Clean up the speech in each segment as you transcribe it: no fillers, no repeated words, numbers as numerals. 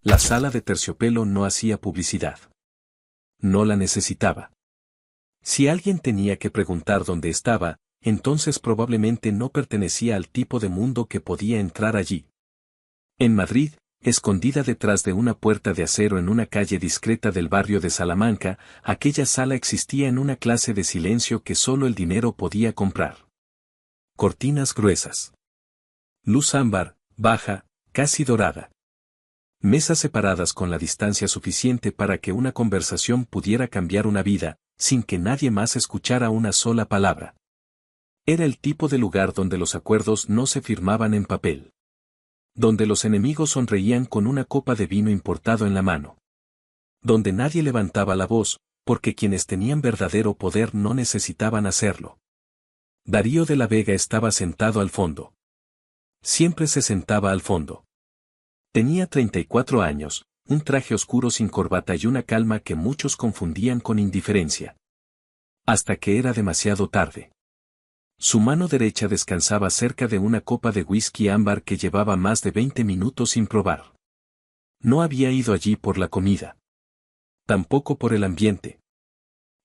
La sala de terciopelo no hacía publicidad. No la necesitaba. Si alguien tenía que preguntar dónde estaba, entonces probablemente no pertenecía al tipo de mundo que podía entrar allí. En Madrid, escondida detrás de una puerta de acero en una calle discreta del barrio de Salamanca, aquella sala existía en una clase de silencio que solo el dinero podía comprar. Cortinas gruesas. Luz ámbar, baja, casi dorada. Mesas separadas con la distancia suficiente para que una conversación pudiera cambiar una vida, sin que nadie más escuchara una sola palabra. Era el tipo de lugar donde los acuerdos no se firmaban en papel. Donde los enemigos sonreían con una copa de vino importado en la mano. Donde nadie levantaba la voz, porque quienes tenían verdadero poder no necesitaban hacerlo. Darío de la Vega estaba sentado al fondo. Siempre se sentaba al fondo. Tenía 34 años, un traje oscuro sin corbata y una calma que muchos confundían con indiferencia. Hasta que era demasiado tarde. Su mano derecha descansaba cerca de una copa de whisky ámbar que llevaba más de 20 minutos sin probar. No había ido allí por la comida. Tampoco por el ambiente.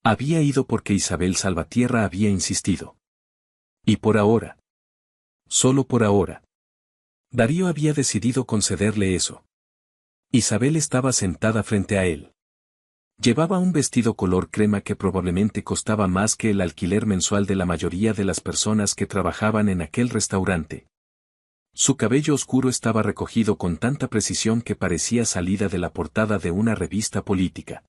Había ido porque Isabel Salvatierra había insistido. Y por ahora. Solo por ahora. Darío había decidido concederle eso. Isabel estaba sentada frente a él. Llevaba un vestido color crema que probablemente costaba más que el alquiler mensual de la mayoría de las personas que trabajaban en aquel restaurante. Su cabello oscuro estaba recogido con tanta precisión que parecía salida de la portada de una revista política.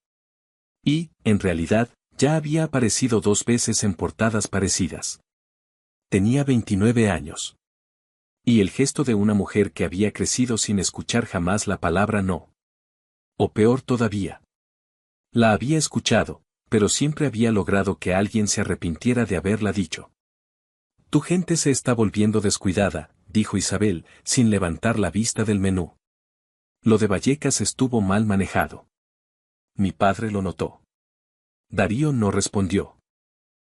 Y, en realidad, ya había aparecido 2 veces en portadas parecidas. Tenía 29 años. Y el gesto de una mujer que había crecido sin escuchar jamás la palabra no. O peor todavía. La había escuchado, pero siempre había logrado que alguien se arrepintiera de haberla dicho. Tu gente se está volviendo descuidada, dijo Isabel, sin levantar la vista del menú. Lo de Vallecas estuvo mal manejado. Mi padre lo notó. Darío no respondió.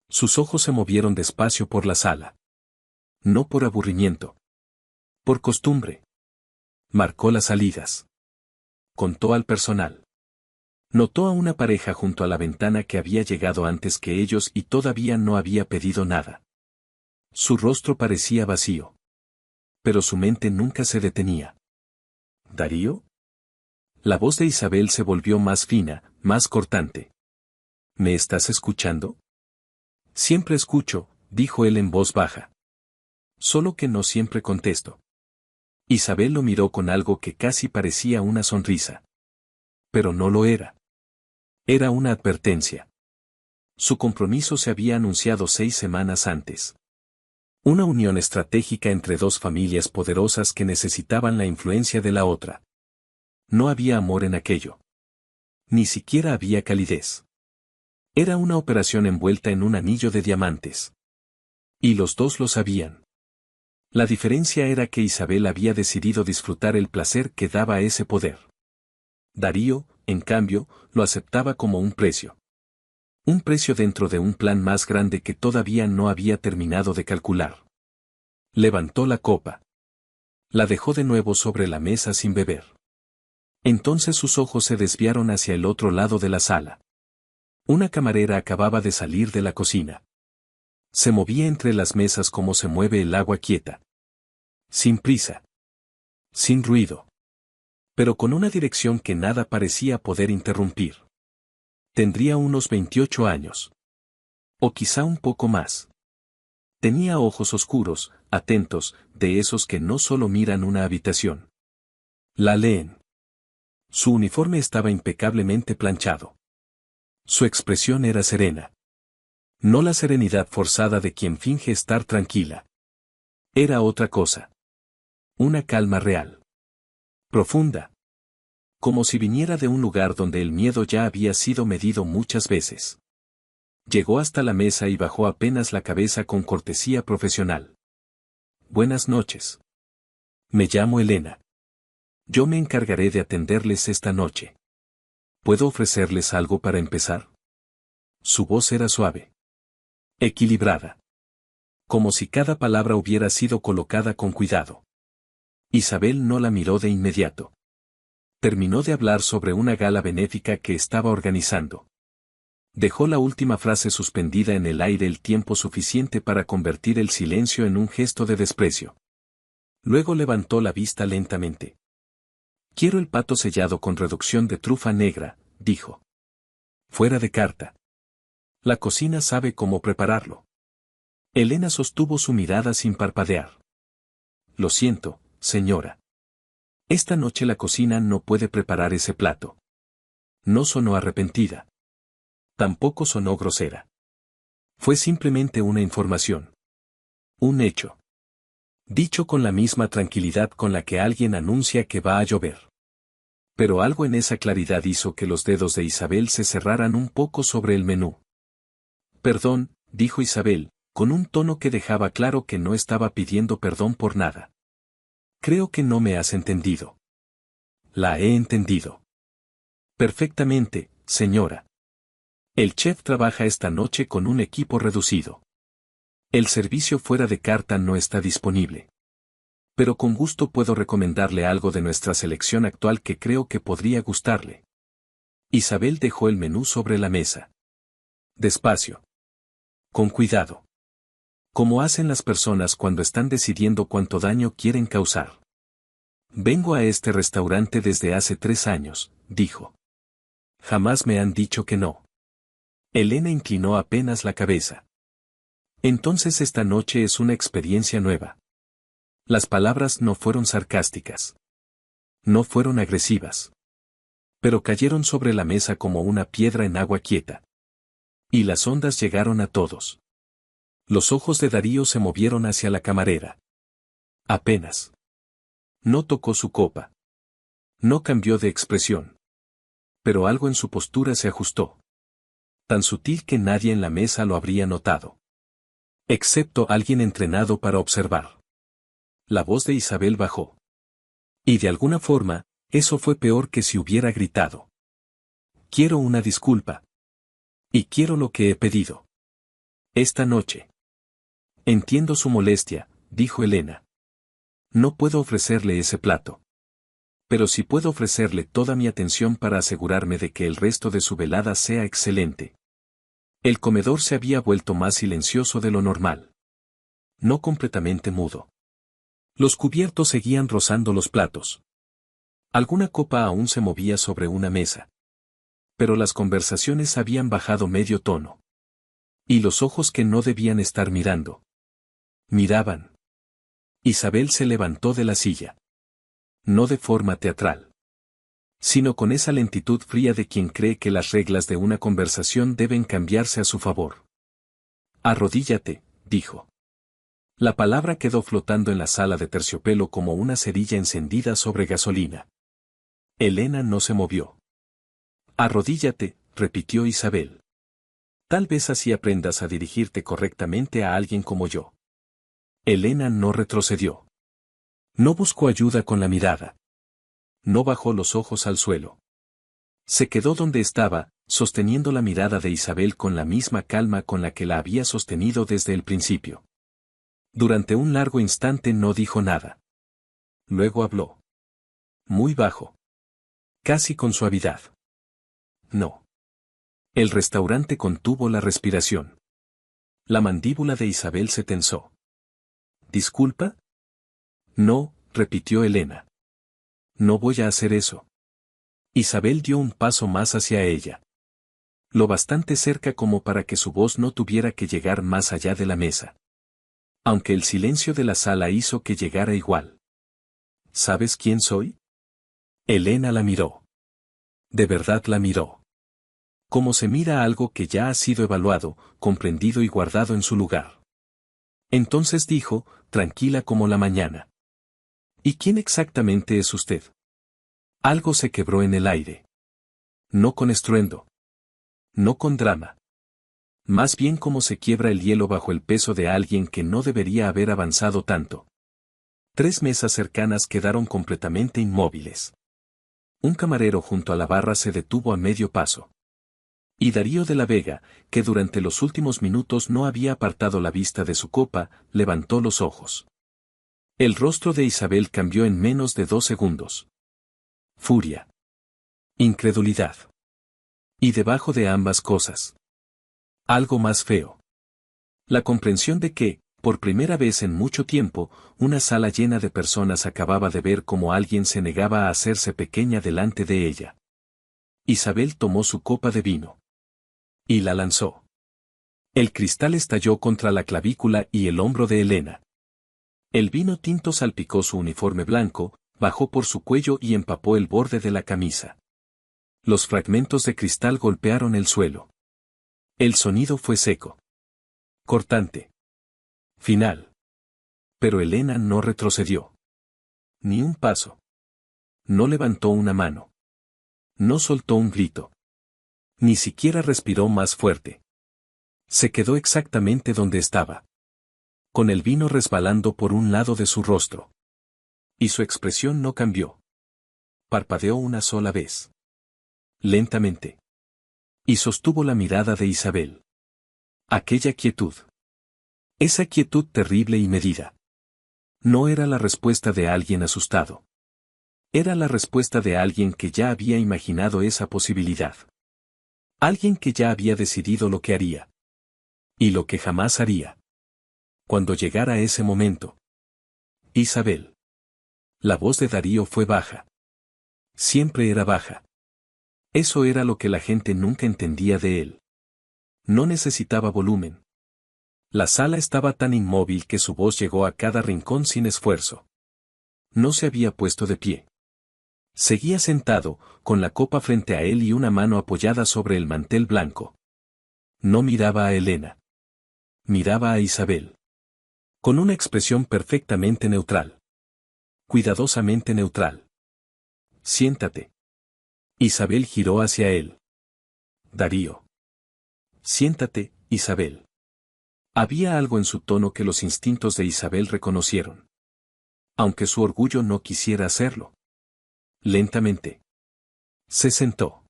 Sus ojos se movieron despacio por la sala. No por aburrimiento. Por costumbre. Marcó las salidas. Contó al personal. Notó a una pareja junto a la ventana que había llegado antes que ellos y todavía no había pedido nada. Su rostro parecía vacío. Pero su mente nunca se detenía. ¿Darío? La voz de Isabel se volvió más fina, más cortante. ¿Me estás escuchando? Siempre escucho, dijo él en voz baja. Solo que no siempre contesto. Isabel lo miró con algo que casi parecía una sonrisa. Pero no lo era. Era una advertencia. Su compromiso se había anunciado 6 semanas antes. Una unión estratégica entre 2 familias poderosas que necesitaban la influencia de la otra. No había amor en aquello. Ni siquiera había calidez. Era una operación envuelta en un anillo de diamantes. Y los 2 lo sabían. La diferencia era que Isabel había decidido disfrutar el placer que daba ese poder. Darío, en cambio, lo aceptaba como un precio. Un precio dentro de un plan más grande que todavía no había terminado de calcular. Levantó la copa. La dejó de nuevo sobre la mesa sin beber. Entonces sus ojos se desviaron hacia el otro lado de la sala. Una camarera acababa de salir de la cocina. Se movía entre las mesas como se mueve el agua quieta. Sin prisa. Sin ruido. Pero con una dirección que nada parecía poder interrumpir. Tendría unos 28 años. O quizá un poco más. Tenía ojos oscuros, atentos, de esos que no solo miran una habitación. La leen. Su uniforme estaba impecablemente planchado. Su expresión era serena. No la serenidad forzada de quien finge estar tranquila. Era otra cosa. Una calma real. Profunda. Como si viniera de un lugar donde el miedo ya había sido medido muchas veces. Llegó hasta la mesa y bajó apenas la cabeza con cortesía profesional. Buenas noches. Me llamo Elena. Yo me encargaré de atenderles esta noche. ¿Puedo ofrecerles algo para empezar? Su voz era suave. Equilibrada. Como si cada palabra hubiera sido colocada con cuidado. Isabel no la miró de inmediato. Terminó de hablar sobre una gala benéfica que estaba organizando. Dejó la última frase suspendida en el aire el tiempo suficiente para convertir el silencio en un gesto de desprecio. Luego levantó la vista lentamente. Quiero el pato sellado con reducción de trufa negra, dijo. Fuera de carta. La cocina sabe cómo prepararlo. Elena sostuvo su mirada sin parpadear. Lo siento, señora. Esta noche la cocina no puede preparar ese plato. No sonó arrepentida. Tampoco sonó grosera. Fue simplemente una información. Un hecho. Dicho con la misma tranquilidad con la que alguien anuncia que va a llover. Pero algo en esa claridad hizo que los dedos de Isabel se cerraran un poco sobre el menú. Perdón, dijo Isabel, con un tono que dejaba claro que no estaba pidiendo perdón por nada. Creo que no me has entendido. La he entendido. Perfectamente, señora. El chef trabaja esta noche con un equipo reducido. El servicio fuera de carta no está disponible. Pero con gusto puedo recomendarle algo de nuestra selección actual que creo que podría gustarle. Isabel dejó el menú sobre la mesa. Despacio. Con cuidado. Como hacen las personas cuando están decidiendo cuánto daño quieren causar. Vengo a este restaurante desde hace 3 años, dijo. Jamás me han dicho que no. Elena inclinó apenas la cabeza. Entonces esta noche es una experiencia nueva. Las palabras no fueron sarcásticas. No fueron agresivas. Pero cayeron sobre la mesa como una piedra en agua quieta. Y las ondas llegaron a todos. Los ojos de Darío se movieron hacia la camarera. Apenas. No tocó su copa. No cambió de expresión. Pero algo en su postura se ajustó. Tan sutil que nadie en la mesa lo habría notado. Excepto alguien entrenado para observar. La voz de Isabel bajó. Y de alguna forma, eso fue peor que si hubiera gritado. Quiero una disculpa. Y quiero lo que he pedido. Esta noche. Entiendo su molestia, dijo Elena. No puedo ofrecerle ese plato. Pero sí puedo ofrecerle toda mi atención para asegurarme de que el resto de su velada sea excelente. El comedor se había vuelto más silencioso de lo normal. No completamente mudo. Los cubiertos seguían rozando los platos. Alguna copa aún se movía sobre una mesa. Pero las conversaciones habían bajado medio tono. Y los ojos que no debían estar mirando. Miraban. Isabel se levantó de la silla. No de forma teatral. Sino con esa lentitud fría de quien cree que las reglas de una conversación deben cambiarse a su favor. Arrodíllate, dijo. La palabra quedó flotando en la sala de terciopelo como una cerilla encendida sobre gasolina. Elena no se movió. Arrodíllate, repitió Isabel. Tal vez así aprendas a dirigirte correctamente a alguien como yo. Elena no retrocedió. No buscó ayuda con la mirada. No bajó los ojos al suelo. Se quedó donde estaba, sosteniendo la mirada de Isabel con la misma calma con la que la había sostenido desde el principio. Durante un largo instante no dijo nada. Luego habló. Muy bajo. Casi con suavidad. No. El restaurante contuvo la respiración. La mandíbula de Isabel se tensó. ¿Disculpa? No, repitió Elena. No voy a hacer eso. Isabel dio un paso más hacia ella. Lo bastante cerca como para que su voz no tuviera que llegar más allá de la mesa. Aunque el silencio de la sala hizo que llegara igual. ¿Sabes quién soy? Elena la miró. De verdad la miró. Como se mira algo que ya ha sido evaluado, comprendido y guardado en su lugar. Entonces dijo, tranquila como la mañana. ¿Y quién exactamente es usted? Algo se quebró en el aire. No con estruendo. No con drama. Más bien como se quiebra el hielo bajo el peso de alguien que no debería haber avanzado tanto. 3 mesas cercanas quedaron completamente inmóviles. Un camarero junto a la barra se detuvo a medio paso. Y Darío de la Vega, que durante los últimos minutos no había apartado la vista de su copa, levantó los ojos. El rostro de Isabel cambió en menos de 2 segundos. Furia. Incredulidad. Y debajo de ambas cosas, algo más feo. La comprensión de que, por primera vez en mucho tiempo, una sala llena de personas acababa de ver cómo alguien se negaba a hacerse pequeña delante de ella. Isabel tomó su copa de vino. Y la lanzó. El cristal estalló contra la clavícula y el hombro de Elena. El vino tinto salpicó su uniforme blanco, bajó por su cuello y empapó el borde de la camisa. Los fragmentos de cristal golpearon el suelo. El sonido fue seco. Cortante. Final. Pero Elena no retrocedió. Ni un paso. No levantó una mano. No soltó un grito. Ni siquiera respiró más fuerte. Se quedó exactamente donde estaba. Con el vino resbalando por un lado de su rostro. Y su expresión no cambió. Parpadeó una sola vez. Lentamente. Y sostuvo la mirada de Isabel. Aquella quietud. Esa quietud terrible y medida. No era la respuesta de alguien asustado. Era la respuesta de alguien que ya había imaginado esa posibilidad. Alguien que ya había decidido lo que haría. Y lo que jamás haría. Cuando llegara ese momento. Isabel. La voz de Darío fue baja. Siempre era baja. Eso era lo que la gente nunca entendía de él. No necesitaba volumen. La sala estaba tan inmóvil que su voz llegó a cada rincón sin esfuerzo. No se había puesto de pie. Seguía sentado, con la copa frente a él y una mano apoyada sobre el mantel blanco. No miraba a Elena. Miraba a Isabel. Con una expresión perfectamente neutral. Cuidadosamente neutral. Siéntate. Isabel giró hacia él. Darío. Siéntate, Isabel. Había algo en su tono que los instintos de Isabel reconocieron. Aunque su orgullo no quisiera hacerlo. Lentamente. Se sentó.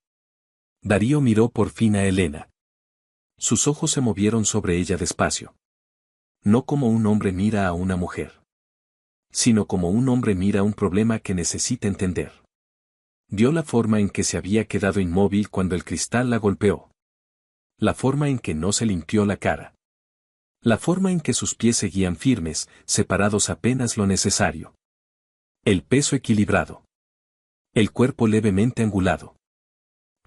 Darío miró por fin a Elena. Sus ojos se movieron sobre ella despacio. No como un hombre mira a una mujer. Sino como un hombre mira un problema que necesita entender. Vio la forma en que se había quedado inmóvil cuando el cristal la golpeó. La forma en que no se limpió la cara. La forma en que sus pies seguían firmes, separados apenas lo necesario. El peso equilibrado. El cuerpo levemente angulado.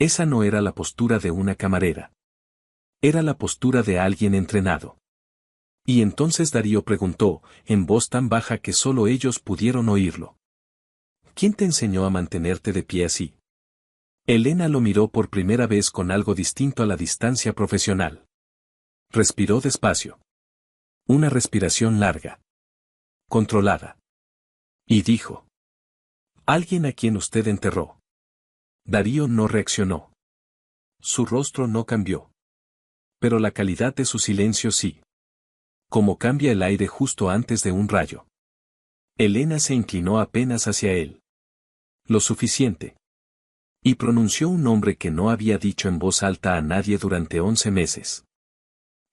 Esa no era la postura de una camarera. Era la postura de alguien entrenado. Y entonces Darío preguntó, en voz tan baja que solo ellos pudieron oírlo. ¿Quién te enseñó a mantenerte de pie así? Elena lo miró por primera vez con algo distinto a la distancia profesional. Respiró despacio. Una respiración larga. Controlada. Y dijo. Alguien a quien usted enterró. Darío no reaccionó. Su rostro no cambió. Pero la calidad de su silencio sí. Como cambia el aire justo antes de un rayo. Elena se inclinó apenas hacia él. Lo suficiente. Y pronunció un nombre que no había dicho en voz alta a nadie durante 11 meses.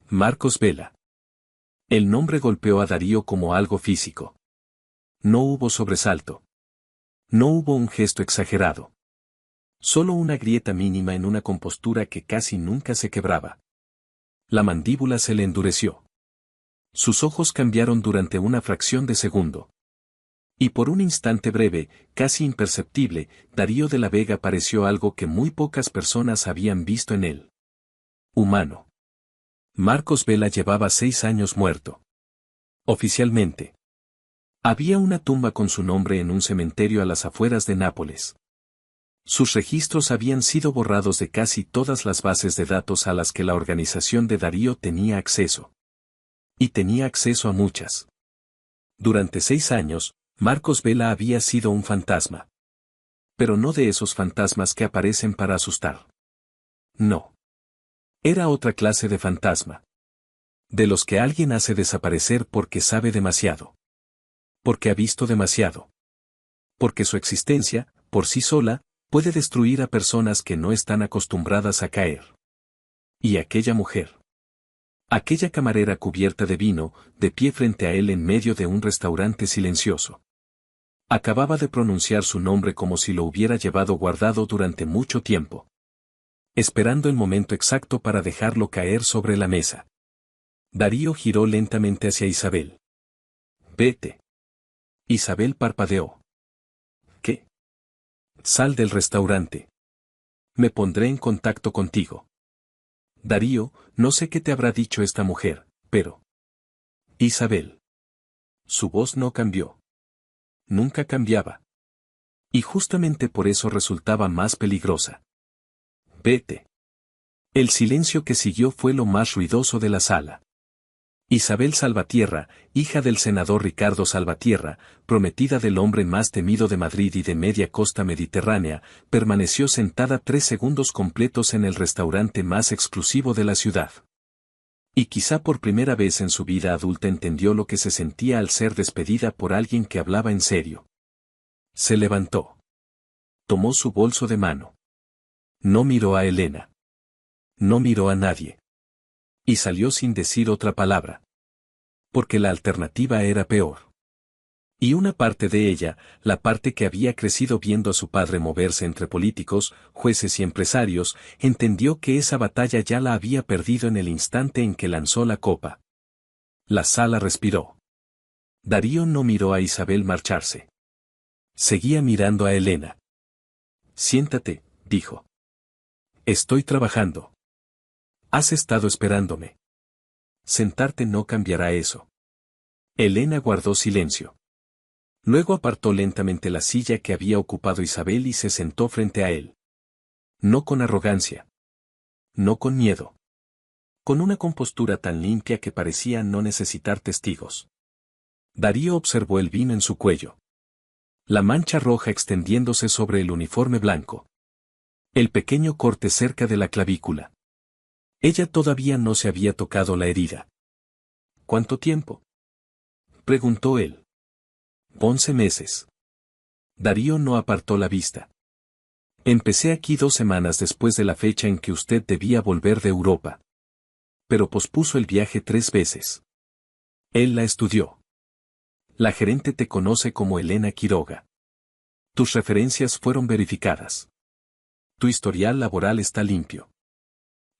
Marcos Vela. El nombre golpeó a Darío como algo físico. No hubo sobresalto. No hubo un gesto exagerado. Solo una grieta mínima en una compostura que casi nunca se quebraba. La mandíbula se le endureció. Sus ojos cambiaron durante una fracción de segundo. Y por un instante breve, casi imperceptible, Darío de la Vega pareció algo que muy pocas personas habían visto en él. Humano. Marcos Vela llevaba 6 años muerto. Oficialmente. Había una tumba con su nombre en un cementerio a las afueras de Nápoles. Sus registros habían sido borrados de casi todas las bases de datos a las que la organización de Darío tenía acceso. Y tenía acceso a muchas. Durante 6 años, Marcos Vela había sido un fantasma. Pero no de esos fantasmas que aparecen para asustar. No. Era otra clase de fantasma. De los que alguien hace desaparecer porque sabe demasiado. Porque ha visto demasiado. Porque su existencia, por sí sola, puede destruir a personas que no están acostumbradas a caer. Y aquella mujer. Aquella camarera cubierta de vino, de pie frente a él en medio de un restaurante silencioso. Acababa de pronunciar su nombre como si lo hubiera llevado guardado durante mucho tiempo, esperando el momento exacto para dejarlo caer sobre la mesa. Darío giró lentamente hacia Isabel. Vete. Isabel parpadeó. ¿Qué? Sal del restaurante. Me pondré en contacto contigo. Darío, no sé qué te habrá dicho esta mujer, pero... Isabel. Su voz no cambió. Nunca cambiaba. Y justamente por eso resultaba más peligrosa. Vete. El silencio que siguió fue lo más ruidoso de la sala. Isabel Salvatierra, hija del senador Ricardo Salvatierra, prometida del hombre más temido de Madrid y de media costa mediterránea, permaneció sentada 3 segundos completos en el restaurante más exclusivo de la ciudad. Y quizá por primera vez en su vida adulta entendió lo que se sentía al ser despedida por alguien que hablaba en serio. Se levantó. Tomó su bolso de mano. No miró a Elena. No miró a nadie. Y salió sin decir otra palabra. Porque la alternativa era peor. Y una parte de ella, la parte que había crecido viendo a su padre moverse entre políticos, jueces y empresarios, entendió que esa batalla ya la había perdido en el instante en que lanzó la copa. La sala respiró. Darío no miró a Isabel marcharse. Seguía mirando a Elena. Siéntate, dijo. Estoy trabajando. Has estado esperándome. Sentarte no cambiará eso. Elena guardó silencio. Luego apartó lentamente la silla que había ocupado Isabel y se sentó frente a él. No con arrogancia. No con miedo. Con una compostura tan limpia que parecía no necesitar testigos. Darío observó el vino en su cuello. La mancha roja extendiéndose sobre el uniforme blanco. El pequeño corte cerca de la clavícula. Ella todavía no se había tocado la herida. ¿Cuánto tiempo? Preguntó él. 11 meses. Darío no apartó la vista. Empecé aquí 2 semanas después de la fecha en que usted debía volver de Europa. Pero pospuso el viaje 3 veces. Él la estudió. La gerente te conoce como Elena Quiroga. Tus referencias fueron verificadas. Tu historial laboral está limpio.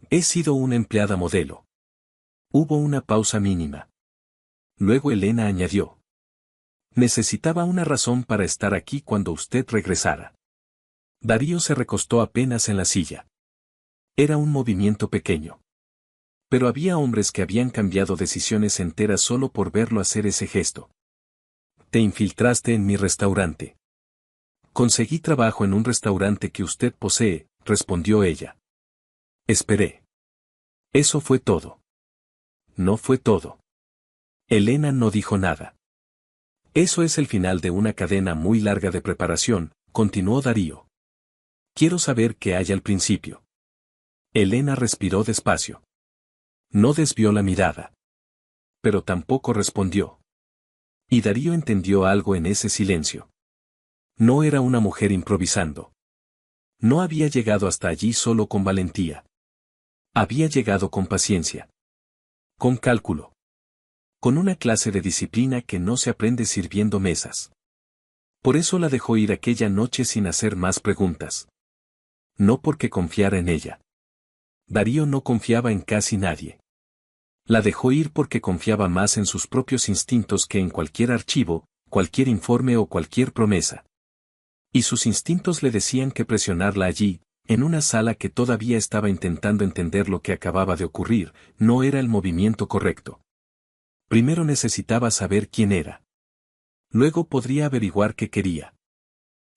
He sido una empleada modelo. Hubo una pausa mínima. Luego Elena añadió. Necesitaba una razón para estar aquí cuando usted regresara. Darío se recostó apenas en la silla. Era un movimiento pequeño. Pero había hombres que habían cambiado decisiones enteras solo por verlo hacer ese gesto. Te infiltraste en mi restaurante. Conseguí trabajo en un restaurante que usted posee, respondió ella. Esperé. Eso fue todo. No fue todo. Elena no dijo nada. Eso es el final de una cadena muy larga de preparación, continuó Darío. Quiero saber qué hay al principio. Elena respiró despacio. No desvió la mirada. Pero tampoco respondió. Y Darío entendió algo en ese silencio. No era una mujer improvisando. No había llegado hasta allí solo con valentía. Había llegado con paciencia. Con cálculo. Con una clase de disciplina que no se aprende sirviendo mesas. Por eso la dejó ir aquella noche sin hacer más preguntas. No porque confiara en ella. Darío no confiaba en casi nadie. La dejó ir porque confiaba más en sus propios instintos que en cualquier archivo, cualquier informe o cualquier promesa. Y sus instintos le decían que presionarla allí, en una sala que todavía estaba intentando entender lo que acababa de ocurrir, no era el movimiento correcto. Primero necesitaba saber quién era. Luego podría averiguar qué quería.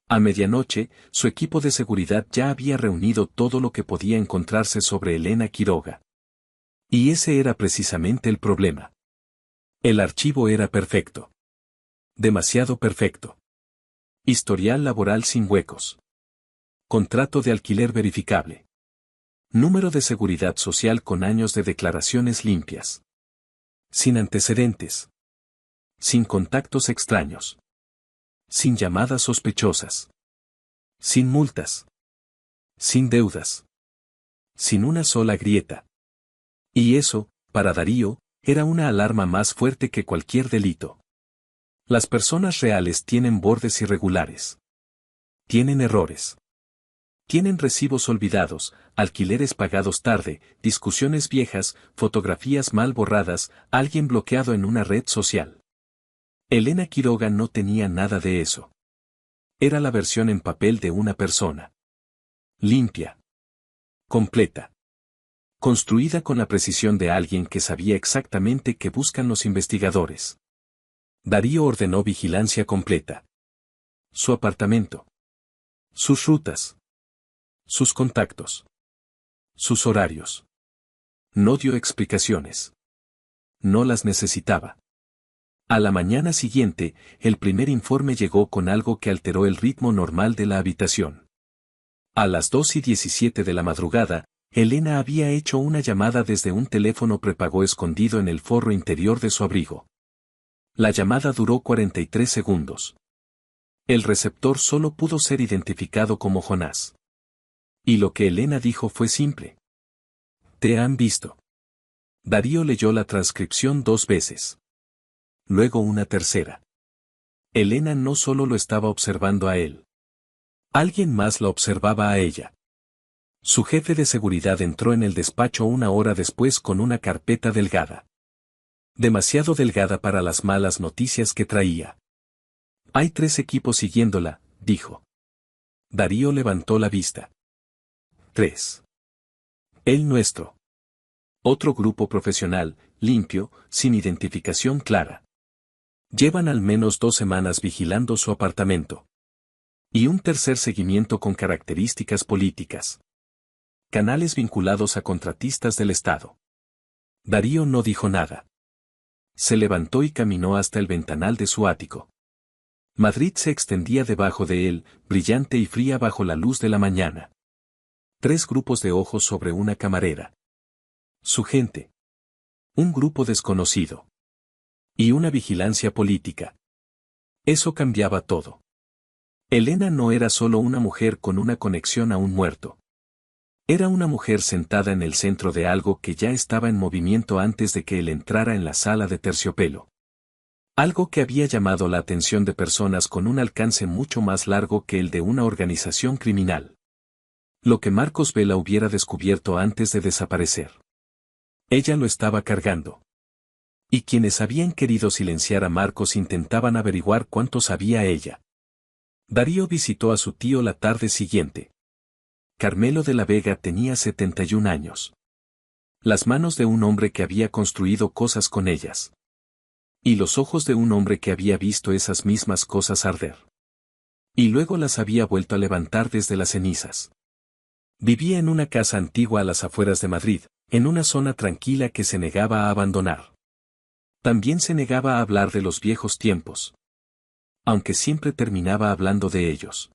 A medianoche, su equipo de seguridad ya había reunido todo lo que podía encontrarse sobre Elena Quiroga. Y ese era precisamente el problema. El archivo era perfecto. Demasiado perfecto. Historial laboral sin huecos. Contrato de alquiler verificable. Número de seguridad social con años de declaraciones limpias. Sin antecedentes. Sin contactos extraños. Sin llamadas sospechosas. Sin multas. Sin deudas. Sin una sola grieta. Y eso, para Darío, era una alarma más fuerte que cualquier delito. Las personas reales tienen bordes irregulares. Tienen errores. Tienen recibos olvidados, alquileres pagados tarde, discusiones viejas, fotografías mal borradas, alguien bloqueado en una red social. Elena Quiroga no tenía nada de eso. Era la versión en papel de una persona. Limpia. Completa. Construida con la precisión de alguien que sabía exactamente qué buscan los investigadores. Darío ordenó vigilancia completa. Su apartamento. Sus rutas. Sus contactos. Sus horarios. No dio explicaciones. No las necesitaba. A la mañana siguiente, el primer informe llegó con algo que alteró el ritmo normal de la habitación. A las 2:17 de la madrugada, Elena había hecho una llamada desde un teléfono prepago escondido en el forro interior de su abrigo. La llamada duró 43 segundos. El receptor solo pudo ser identificado como Jonás. Y lo que Elena dijo fue simple. «Te han visto». Darío leyó la transcripción 2 veces. Luego una tercera. Elena no solo lo estaba observando a él. Alguien más la observaba a ella. Su jefe de seguridad entró en el despacho una hora después con una carpeta delgada. Demasiado delgada para las malas noticias que traía. «Hay 3 equipos siguiéndola», dijo. Darío levantó la vista. 3. El nuestro. Otro grupo profesional, limpio, sin identificación clara. Llevan al menos 2 semanas vigilando su apartamento. Y un tercer seguimiento con características políticas. Canales vinculados a contratistas del Estado. Darío no dijo nada. Se levantó y caminó hasta el ventanal de su ático. Madrid se extendía debajo de él, brillante y fría bajo la luz de la mañana. 3 grupos de ojos sobre una camarera. Su gente. Un grupo desconocido. Y una vigilancia política. Eso cambiaba todo. Elena no era solo una mujer con una conexión a un muerto. Era una mujer sentada en el centro de algo que ya estaba en movimiento antes de que él entrara en la sala de terciopelo. Algo que había llamado la atención de personas con un alcance mucho más largo que el de una organización criminal. Lo que Marcos Vela hubiera descubierto antes de desaparecer. Ella lo estaba cargando. Y quienes habían querido silenciar a Marcos intentaban averiguar cuánto sabía ella. Darío visitó a su tío la tarde siguiente. Carmelo de la Vega tenía 71 años. Las manos de un hombre que había construido cosas con ellas. Y los ojos de un hombre que había visto esas mismas cosas arder. Y luego las había vuelto a levantar desde las cenizas. Vivía en una casa antigua a las afueras de Madrid, en una zona tranquila que se negaba a abandonar. También se negaba a hablar de los viejos tiempos. Aunque siempre terminaba hablando de ellos.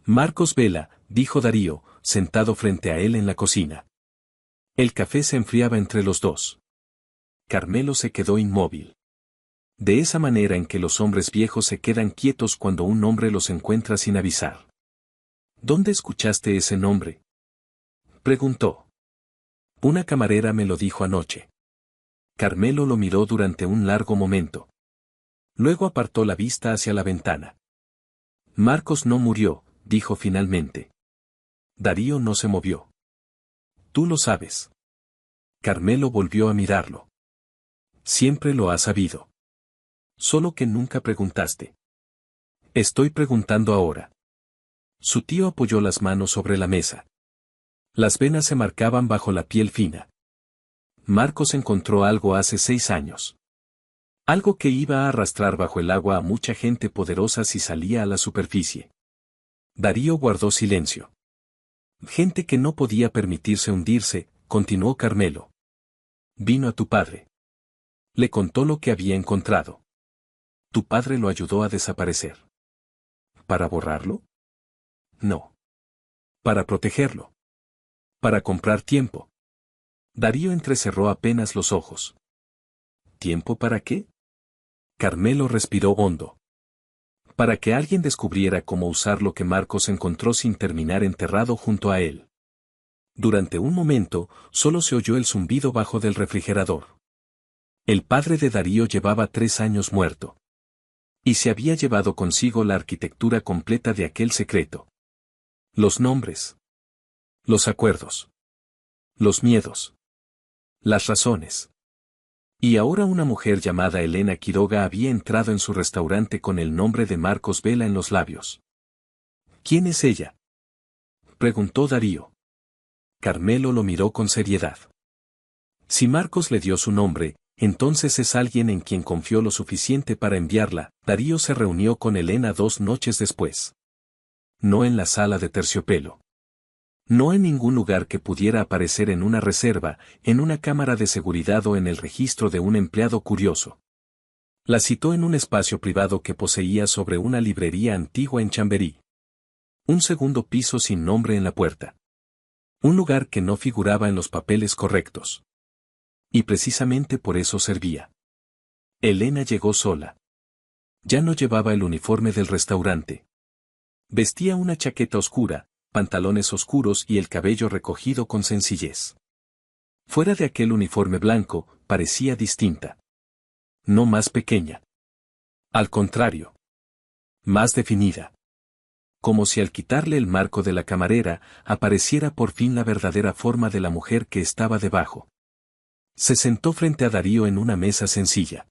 Marcos Vela, dijo Darío, sentado frente a él en la cocina. El café se enfriaba entre los dos. Carmelo se quedó inmóvil. De esa manera en que los hombres viejos se quedan quietos cuando un hombre los encuentra sin avisar. ¿Dónde escuchaste ese nombre?, preguntó. Una camarera me lo dijo anoche. Carmelo lo miró durante un largo momento. Luego apartó la vista hacia la ventana. Marcos no murió, dijo finalmente. Darío no se movió. Tú lo sabes. Carmelo volvió a mirarlo. Siempre lo has sabido. Solo que nunca preguntaste. Estoy preguntando ahora. Su tío apoyó las manos sobre la mesa. Las venas se marcaban bajo la piel fina. Marcos encontró algo hace 6 años. Algo que iba a arrastrar bajo el agua a mucha gente poderosa si salía a la superficie. Darío guardó silencio. Gente que no podía permitirse hundirse, continuó Carmelo. Vino a tu padre. Le contó lo que había encontrado. Tu padre lo ayudó a desaparecer. ¿Para borrarlo? No. Para protegerlo. Para comprar tiempo. Darío entrecerró apenas los ojos. ¿Tiempo para qué? Carmelo respiró hondo. Para que alguien descubriera cómo usar lo que Marcos encontró sin terminar enterrado junto a él. Durante un momento, solo se oyó el zumbido bajo del refrigerador. El padre de Darío llevaba 3 años muerto. Y se había llevado consigo la arquitectura completa de aquel secreto. Los nombres. Los acuerdos. Los miedos. Las razones. Y ahora una mujer llamada Elena Quiroga había entrado en su restaurante con el nombre de Marcos Vela en los labios. ¿Quién es ella?, preguntó Darío. Carmelo lo miró con seriedad. Si Marcos le dio su nombre, entonces es alguien en quien confió lo suficiente para enviarla. Darío se reunió con Elena 2 noches después. No en la sala de terciopelo. No en ningún lugar que pudiera aparecer en una reserva, en una cámara de seguridad o en el registro de un empleado curioso. La citó en un espacio privado que poseía sobre una librería antigua en Chamberí. Un segundo piso sin nombre en la puerta. Un lugar que no figuraba en los papeles correctos. Y precisamente por eso servía. Elena llegó sola. Ya no llevaba el uniforme del restaurante. Vestía una chaqueta oscura, pantalones oscuros y el cabello recogido con sencillez. Fuera de aquel uniforme blanco, parecía distinta. No más pequeña. Al contrario. Más definida. Como si al quitarle el marco de la camarera, apareciera por fin la verdadera forma de la mujer que estaba debajo. Se sentó frente a Darío en una mesa sencilla.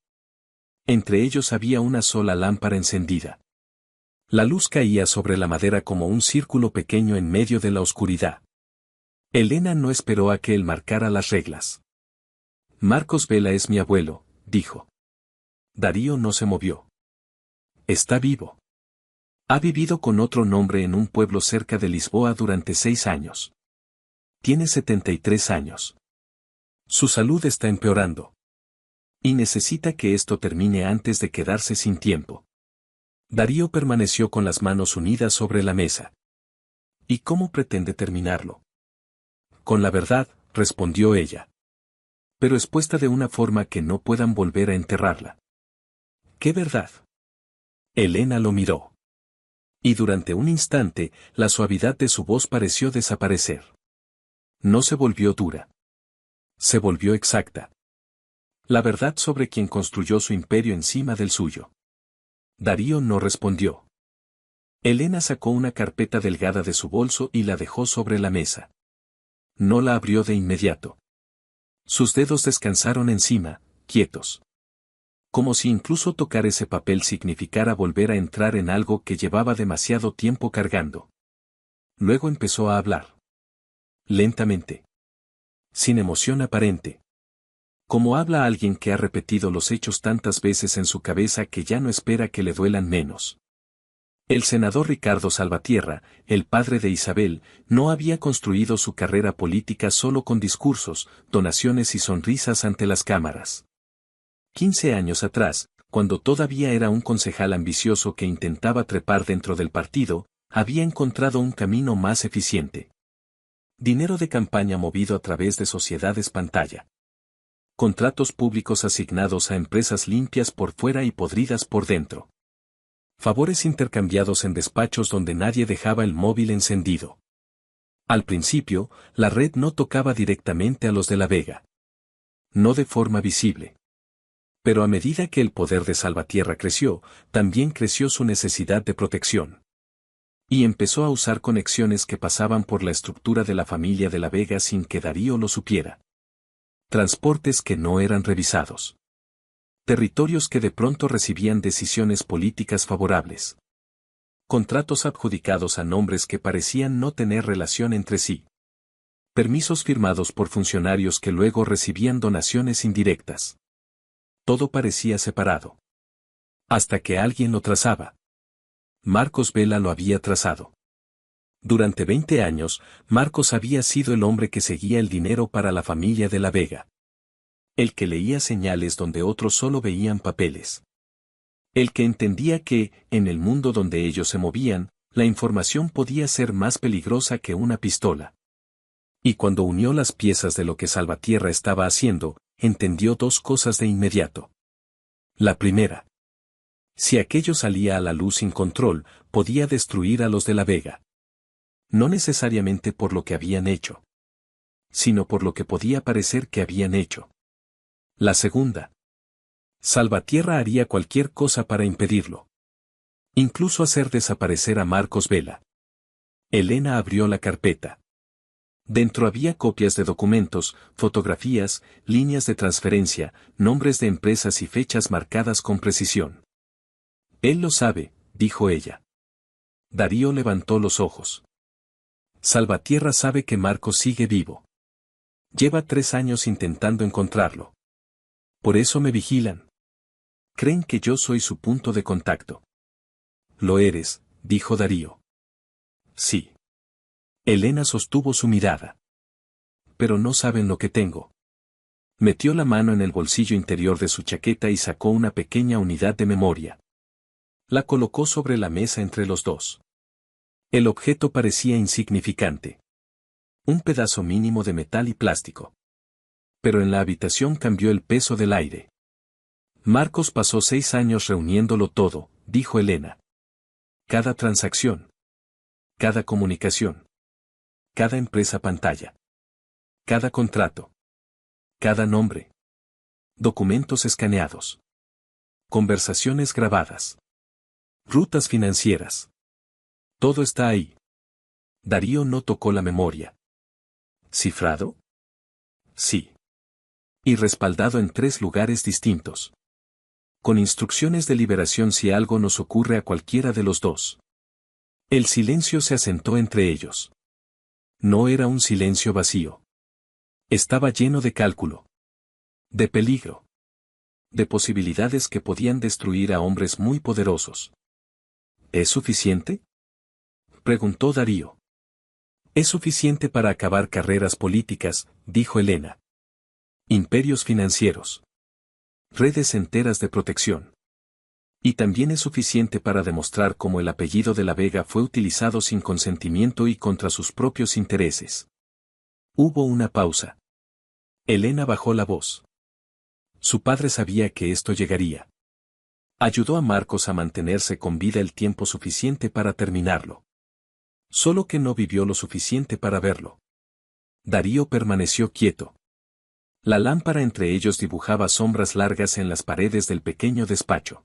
Entre ellos había una sola lámpara encendida. La luz caía sobre la madera como un círculo pequeño en medio de la oscuridad. Elena no esperó a que él marcara las reglas. Marcos Vela es mi abuelo, dijo. Darío no se movió. Está vivo. Ha vivido con otro nombre en un pueblo cerca de Lisboa durante 6 años. Tiene 73 años. Su salud está empeorando. Y necesita que esto termine antes de quedarse sin tiempo. Darío permaneció con las manos unidas sobre la mesa. ¿Y cómo pretende terminarlo? Con la verdad, respondió ella. Pero expuesta de una forma que no puedan volver a enterrarla. ¿Qué verdad? Elena lo miró. Y durante un instante, la suavidad de su voz pareció desaparecer. No se volvió dura. Se volvió exacta. La verdad sobre quien construyó su imperio encima del suyo. Darío no respondió. Elena sacó una carpeta delgada de su bolso y la dejó sobre la mesa. No la abrió de inmediato. Sus dedos descansaron encima, quietos. Como si incluso tocar ese papel significara volver a entrar en algo que llevaba demasiado tiempo cargando. Luego empezó a hablar. Lentamente. Sin emoción aparente. Como habla alguien que ha repetido los hechos tantas veces en su cabeza que ya no espera que le duelan menos. El senador Ricardo Salvatierra, el padre de Isabel, no había construido su carrera política solo con discursos, donaciones y sonrisas ante las cámaras. 15 años atrás, cuando todavía era un concejal ambicioso que intentaba trepar dentro del partido, había encontrado un camino más eficiente. Dinero de campaña movido a través de sociedades pantalla. Contratos públicos asignados a empresas limpias por fuera y podridas por dentro. Favores intercambiados en despachos donde nadie dejaba el móvil encendido. Al principio, la red no tocaba directamente a los de la Vega. No de forma visible. Pero a medida que el poder de Salvatierra creció, también creció su necesidad de protección. Y empezó a usar conexiones que pasaban por la estructura de la familia de la Vega sin que Darío lo supiera. Transportes que no eran revisados. Territorios que de pronto recibían decisiones políticas favorables. Contratos adjudicados a nombres que parecían no tener relación entre sí. Permisos firmados por funcionarios que luego recibían donaciones indirectas. Todo parecía separado. Hasta que alguien lo trazaba. Marcos Vela lo había trazado. Durante 20 años, Marcos había sido el hombre que seguía el dinero para la familia de la Vega. El que leía señales donde otros solo veían papeles. El que entendía que, en el mundo donde ellos se movían, la información podía ser más peligrosa que una pistola. Y cuando unió las piezas de lo que Salvatierra estaba haciendo, entendió 2 cosas de inmediato. La primera. Si aquello salía a la luz sin control, podía destruir a los de la Vega. No necesariamente por lo que habían hecho, sino por lo que podía parecer que habían hecho. La segunda. Salvatierra haría cualquier cosa para impedirlo. Incluso hacer desaparecer a Marcos Vela. Elena abrió la carpeta. Dentro había copias de documentos, fotografías, líneas de transferencia, nombres de empresas y fechas marcadas con precisión. Él lo sabe, dijo ella. Darío levantó los ojos. Salvatierra sabe que Marcos sigue vivo. Lleva 3 años intentando encontrarlo. Por eso me vigilan. Creen que yo soy su punto de contacto. Lo eres, dijo Darío. Sí. Elena sostuvo su mirada. Pero no saben lo que tengo. Metió la mano en el bolsillo interior de su chaqueta y sacó una pequeña unidad de memoria. La colocó sobre la mesa entre los dos. El objeto parecía insignificante. Un pedazo mínimo de metal y plástico. Pero en la habitación cambió el peso del aire. Marcos pasó 6 años reuniéndolo todo, dijo Elena. Cada transacción. Cada comunicación. Cada empresa pantalla. Cada contrato. Cada nombre. Documentos escaneados. Conversaciones grabadas. Rutas financieras. Todo está ahí. Darío no tocó la memoria. ¿Cifrado? Sí. Y respaldado en 3 lugares distintos. Con instrucciones de liberación si algo nos ocurre a cualquiera de los dos. El silencio se asentó entre ellos. No era un silencio vacío. Estaba lleno de cálculo. De peligro. De posibilidades que podían destruir a hombres muy poderosos. ¿Es suficiente?, preguntó Darío. Es suficiente para acabar carreras políticas, dijo Elena. Imperios financieros. Redes enteras de protección. Y también es suficiente para demostrar cómo el apellido de la Vega fue utilizado sin consentimiento y contra sus propios intereses. Hubo una pausa. Elena bajó la voz. Su padre sabía que esto llegaría. Ayudó a Marcos a mantenerse con vida el tiempo suficiente para terminarlo. Solo que no vivió lo suficiente para verlo. Darío permaneció quieto. La lámpara entre ellos dibujaba sombras largas en las paredes del pequeño despacho.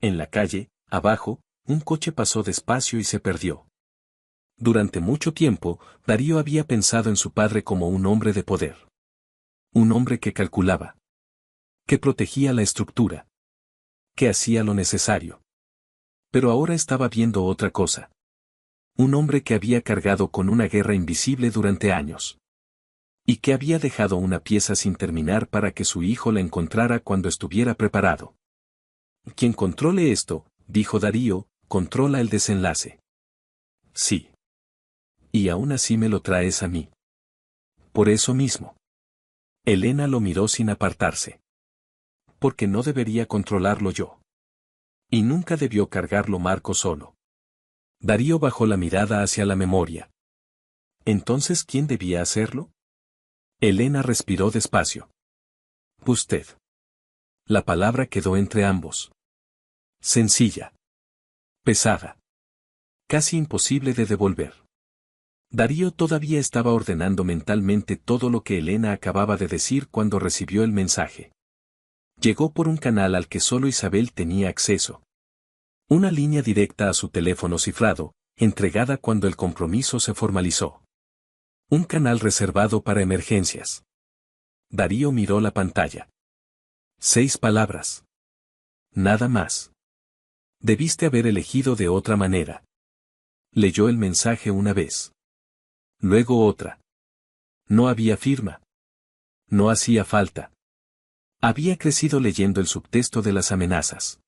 En la calle, abajo, un coche pasó despacio y se perdió. Durante mucho tiempo, Darío había pensado en su padre como un hombre de poder. Un hombre que calculaba. Que protegía la estructura. Que hacía lo necesario. Pero ahora estaba viendo otra cosa. Un hombre que había cargado con una guerra invisible durante años. Y que había dejado una pieza sin terminar para que su hijo la encontrara cuando estuviera preparado. Quien controle esto, dijo Darío, controla el desenlace. Sí. Y aún así me lo traes a mí. Por eso mismo. Elena lo miró sin apartarse. Porque no debería controlarlo yo. Y nunca debió cargarlo Marcos solo. Darío bajó la mirada hacia la memoria. ¿Entonces quién debía hacerlo? Elena respiró despacio. Usted. La palabra quedó entre ambos. Sencilla. Pesada. Casi imposible de devolver. Darío todavía estaba ordenando mentalmente todo lo que Elena acababa de decir cuando recibió el mensaje. Llegó por un canal al que solo Isabel tenía acceso. Una línea directa a su teléfono cifrado, entregada cuando el compromiso se formalizó. Un canal reservado para emergencias. Darío miró la pantalla. 6 palabras. Nada más. Debiste haber elegido de otra manera. Leyó el mensaje una vez. Luego otra. No había firma. No hacía falta. Había crecido leyendo el subtexto de las amenazas.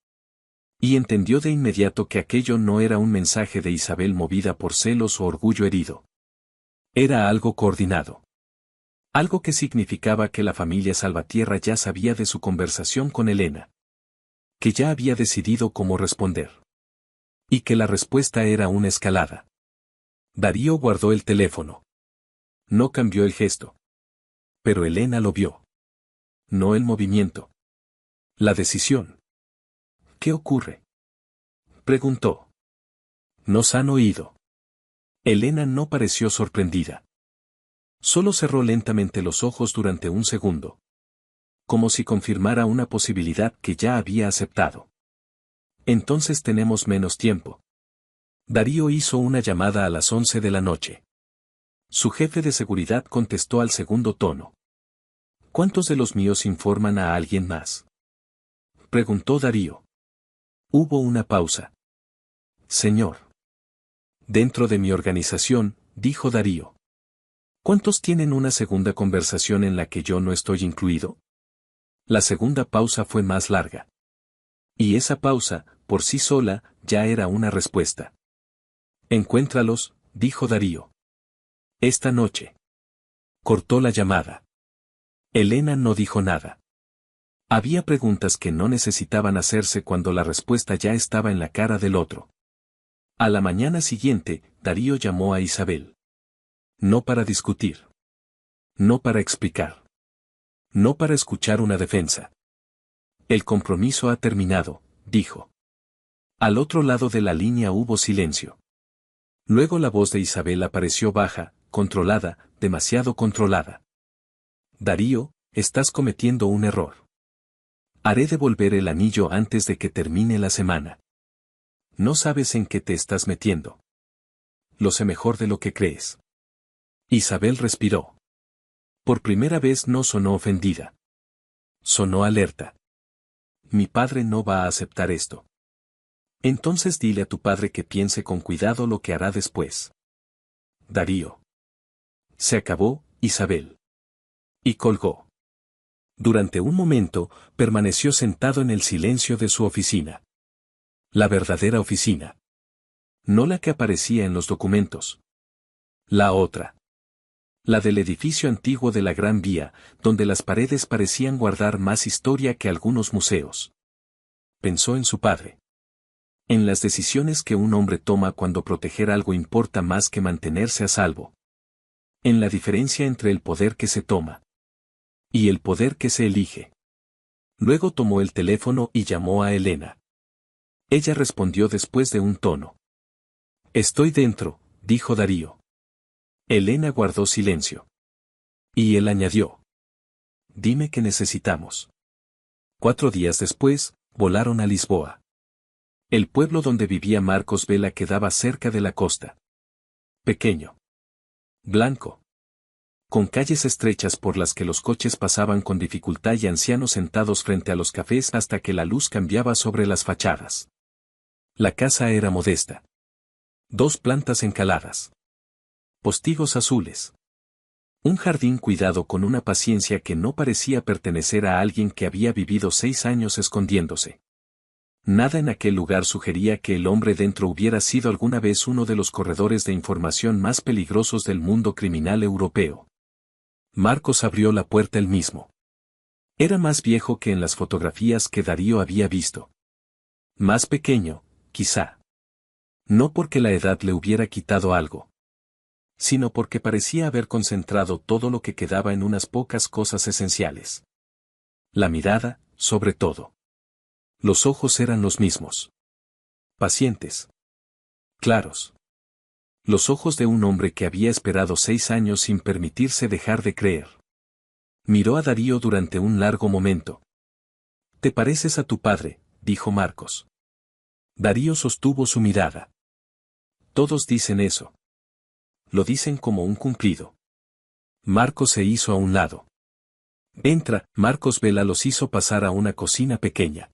Y entendió de inmediato que aquello no era un mensaje de Isabel movida por celos o orgullo herido. Era algo coordinado. Algo que significaba que la familia Salvatierra ya sabía de su conversación con Elena. Que ya había decidido cómo responder. Y que la respuesta era una escalada. Darío guardó el teléfono. No cambió el gesto. Pero Elena lo vio. No el movimiento. La decisión. ¿Qué ocurre?, preguntó. ¿Nos han oído? Elena no pareció sorprendida. Solo cerró lentamente los ojos durante un segundo. como si confirmara una posibilidad que ya había aceptado. Entonces tenemos menos tiempo. Darío hizo una llamada a las 11 de la noche. Su jefe de seguridad contestó al segundo tono. ¿Cuántos de los míos informan a alguien más? Preguntó Darío. Hubo una pausa. Señor. Dentro de mi organización, dijo Darío. ¿Cuántos tienen una segunda conversación en la que yo no estoy incluido? La segunda pausa fue más larga. Y esa pausa, por sí sola, ya era una respuesta. Encuéntralos, dijo Darío. Esta noche. Cortó la llamada. Elena no dijo nada. Había preguntas que no necesitaban hacerse cuando la respuesta ya estaba en la cara del otro. A la mañana siguiente, Darío llamó a Isabel. No para discutir. No para explicar. No para escuchar una defensa. El compromiso ha terminado, dijo. Al otro lado de la línea hubo silencio. Luego la voz de Isabel apareció baja, controlada, demasiado controlada. Darío, estás cometiendo un error. Haré devolver el anillo antes de que termine la semana. No sabes en qué te estás metiendo. Lo sé mejor de lo que crees. Isabel respiró. Por primera vez no sonó ofendida. Sonó alerta. Mi padre no va a aceptar esto. Entonces dile a tu padre que piense con cuidado lo que hará después. Darío. Se acabó, Isabel. Y colgó. Durante un momento, permaneció sentado en el silencio de su oficina. La verdadera oficina. No la que aparecía en los documentos. La otra. La del edificio antiguo de la Gran Vía, donde las paredes parecían guardar más historia que algunos museos. Pensó en su padre. En las decisiones que un hombre toma cuando proteger algo importa más que mantenerse a salvo. En la diferencia entre el poder que se toma y el poder que se elige. Luego tomó el teléfono y llamó a Elena. Ella respondió después de un tono. Estoy dentro, dijo Darío. Elena guardó silencio. Y él añadió. Dime qué necesitamos. 4 días después, volaron a Lisboa. El pueblo donde vivía Marcos Vela quedaba cerca de la costa. Pequeño. Blanco. Con calles estrechas por las que los coches pasaban con dificultad y ancianos sentados frente a los cafés hasta que la luz cambiaba sobre las fachadas. La casa era modesta. 2 plantas encaladas. Postigos azules. Un jardín cuidado con una paciencia que no parecía pertenecer a alguien que había vivido 6 años escondiéndose. Nada en aquel lugar sugería que el hombre dentro hubiera sido alguna vez uno de los corredores de información más peligrosos del mundo criminal europeo. Marcos abrió la puerta él mismo. Era más viejo que en las fotografías que Darío había visto. Más pequeño, quizá. No porque la edad le hubiera quitado algo, sino porque parecía haber concentrado todo lo que quedaba en unas pocas cosas esenciales. La mirada, sobre todo. Los ojos eran los mismos. Pacientes. Claros. Los ojos de un hombre que había esperado 6 años sin permitirse dejar de creer. Miró a Darío durante un largo momento. «Te pareces a tu padre», dijo Marcos. Darío sostuvo su mirada. «Todos dicen eso. Lo dicen como un cumplido». Marcos se hizo a un lado. «Entra», Marcos Vela los hizo pasar a una cocina pequeña.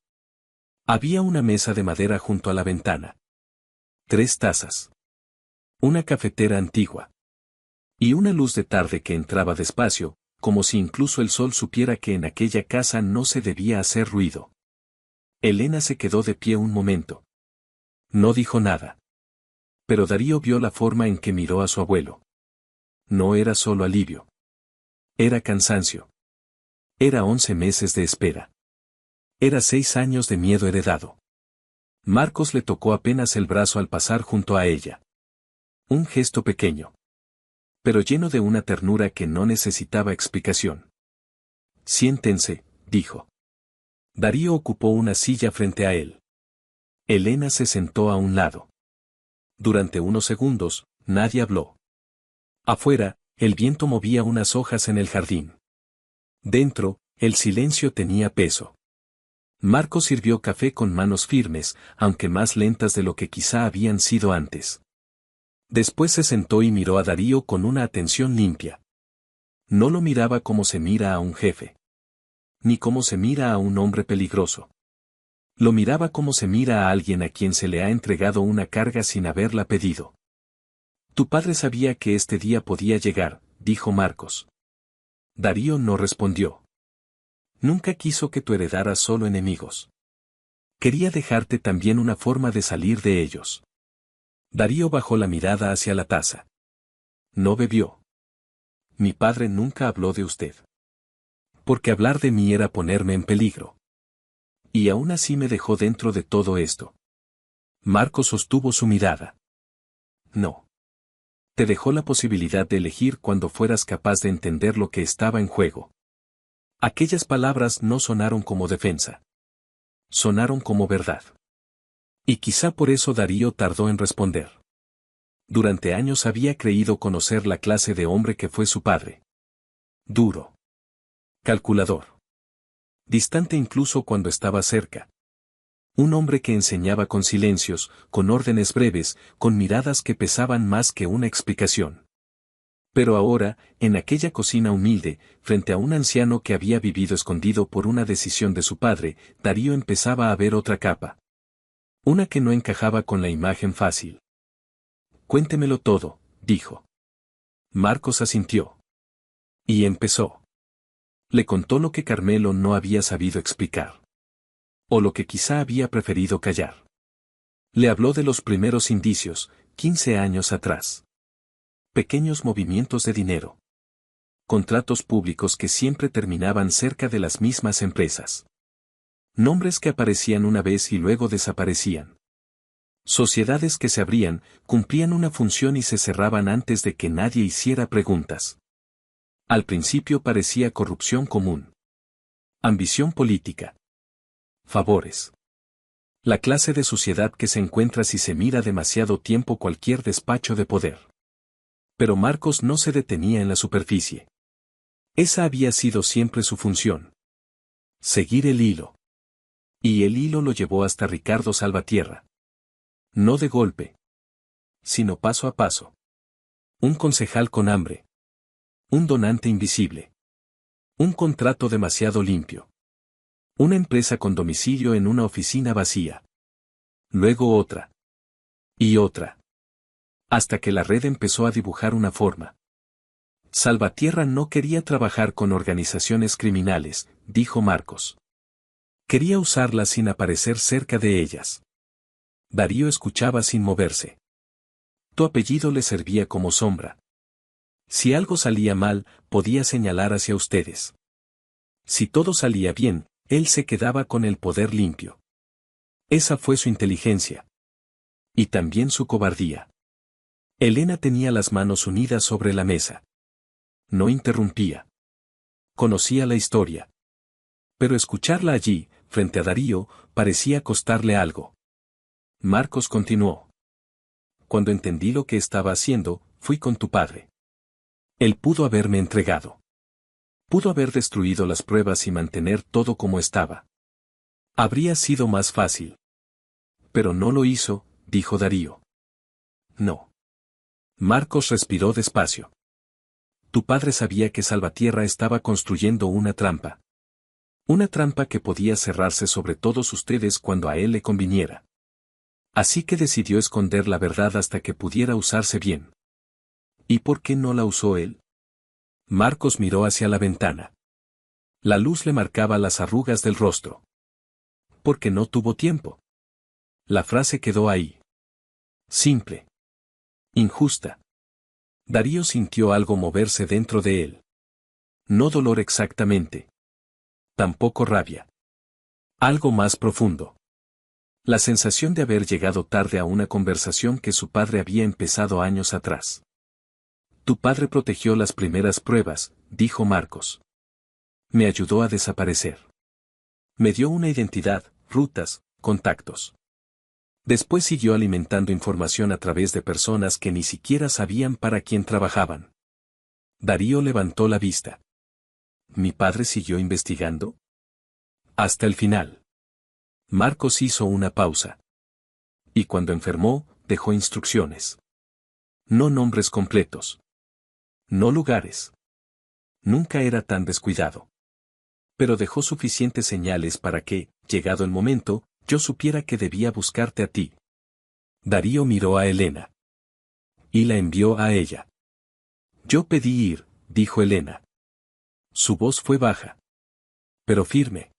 Había una mesa de madera junto a la ventana. 3 tazas. Una cafetera antigua. Y una luz de tarde que entraba despacio, como si incluso el sol supiera que en aquella casa no se debía hacer ruido. Elena se quedó de pie un momento. No dijo nada. Pero Darío vio la forma en que miró a su abuelo. No era solo alivio. Era cansancio. Era 11 meses de espera. Era 6 años de miedo heredado. Marcos le tocó apenas el brazo al pasar junto a ella. Un gesto pequeño, pero lleno de una ternura que no necesitaba explicación. «Siéntense», dijo. Darío ocupó una silla frente a él. Elena se sentó a un lado. Durante unos segundos, nadie habló. Afuera, el viento movía unas hojas en el jardín. Dentro, El silencio tenía peso. Marcos sirvió café con manos firmes, aunque más lentas de lo que quizá habían sido antes. Después se sentó y miró a Darío con una atención limpia. No lo miraba como se mira a un jefe. Ni como se mira a un hombre peligroso. Lo miraba como se mira a alguien a quien se le ha entregado una carga sin haberla pedido. Tu padre sabía que este día podía llegar, dijo Marcos. Darío no respondió. Nunca quiso que tú heredaras solo enemigos. Quería dejarte también una forma de salir de ellos. Darío bajó la mirada hacia la taza. No bebió. Mi padre nunca habló de usted. Porque hablar de mí era ponerme en peligro. Y aún así me dejó dentro de todo esto. Marcos sostuvo su mirada. No. Te dejó la posibilidad de elegir cuando fueras capaz de entender lo que estaba en juego. Aquellas palabras no sonaron como defensa. Sonaron como verdad. Y quizá por eso Darío tardó en responder. Durante años había creído conocer la clase de hombre que fue su padre. Duro. Calculador. Distante incluso cuando estaba cerca. Un hombre que enseñaba con silencios, con órdenes breves, con miradas que pesaban más que una explicación. Pero ahora, en aquella cocina humilde, frente a un anciano que había vivido escondido por una decisión de su padre, Darío empezaba a ver otra capa. Una que no encajaba con la imagen fácil. Cuéntemelo todo, dijo. Marcos asintió. Y empezó. Le contó lo que Carmelo no había sabido explicar. O lo que quizá había preferido callar. Le habló de los primeros indicios, 15 años atrás. Pequeños movimientos de dinero. Contratos públicos que siempre terminaban cerca de las mismas empresas. Nombres que aparecían una vez y luego desaparecían. Sociedades que se abrían, cumplían una función y se cerraban antes de que nadie hiciera preguntas. Al principio parecía corrupción común. Ambición política. Favores. La clase de suciedad que se encuentra si se mira demasiado tiempo cualquier despacho de poder. Pero Marcos no se detenía en la superficie. Esa había sido siempre su función. Seguir el hilo. Y el hilo lo llevó hasta Ricardo Salvatierra. No de golpe. Sino paso a paso. Un concejal con hambre. Un donante invisible. Un contrato demasiado limpio. Una empresa con domicilio en una oficina vacía. Luego otra. Y otra. Hasta que la red empezó a dibujar una forma. Salvatierra no quería trabajar con organizaciones criminales, dijo Marcos. Quería usarlas sin aparecer cerca de ellas. Darío escuchaba sin moverse. Tu apellido le servía como sombra. Si algo salía mal, podía señalar hacia ustedes. Si todo salía bien, él se quedaba con el poder limpio. Esa fue su inteligencia. Y también su cobardía. Elena tenía las manos unidas sobre la mesa. No interrumpía. Conocía la historia. Pero escucharla allí, frente a Darío, parecía costarle algo. Marcos continuó. Cuando entendí lo que estaba haciendo, fui con tu padre. Él pudo haberme entregado. Pudo haber destruido las pruebas y mantener todo como estaba. Habría sido más fácil. Pero no lo hizo, dijo Darío. No. Marcos respiró despacio. Tu padre sabía que Salvatierra estaba construyendo una trampa. Una trampa que podía cerrarse sobre todos ustedes cuando a él le conviniera. Así que decidió esconder la verdad hasta que pudiera usarse bien. ¿Y por qué no la usó él? Marcos miró hacia la ventana. La luz le marcaba las arrugas del rostro. Porque no tuvo tiempo. La frase quedó ahí. Simple. Injusta. Darío sintió algo moverse dentro de él. No dolor exactamente. Tampoco rabia. Algo más profundo. La sensación de haber llegado tarde a una conversación que su padre había empezado años atrás. Tu padre protegió las primeras pruebas, dijo Marcos. Me ayudó a desaparecer. Me dio una identidad, rutas, contactos. Después siguió alimentando información a través de personas que ni siquiera sabían para quién trabajaban. Darío levantó la vista. ¿Mi padre siguió investigando? Hasta el final. Marcos hizo una pausa. Y cuando enfermó, dejó instrucciones. No nombres completos. No lugares. Nunca era tan descuidado. Pero dejó suficientes señales para que, llegado el momento, yo supiera que debía buscarte a ti. Darío miró a Elena. Y la envió a ella. Yo pedí ir, dijo Elena. Su voz fue baja. Pero firme.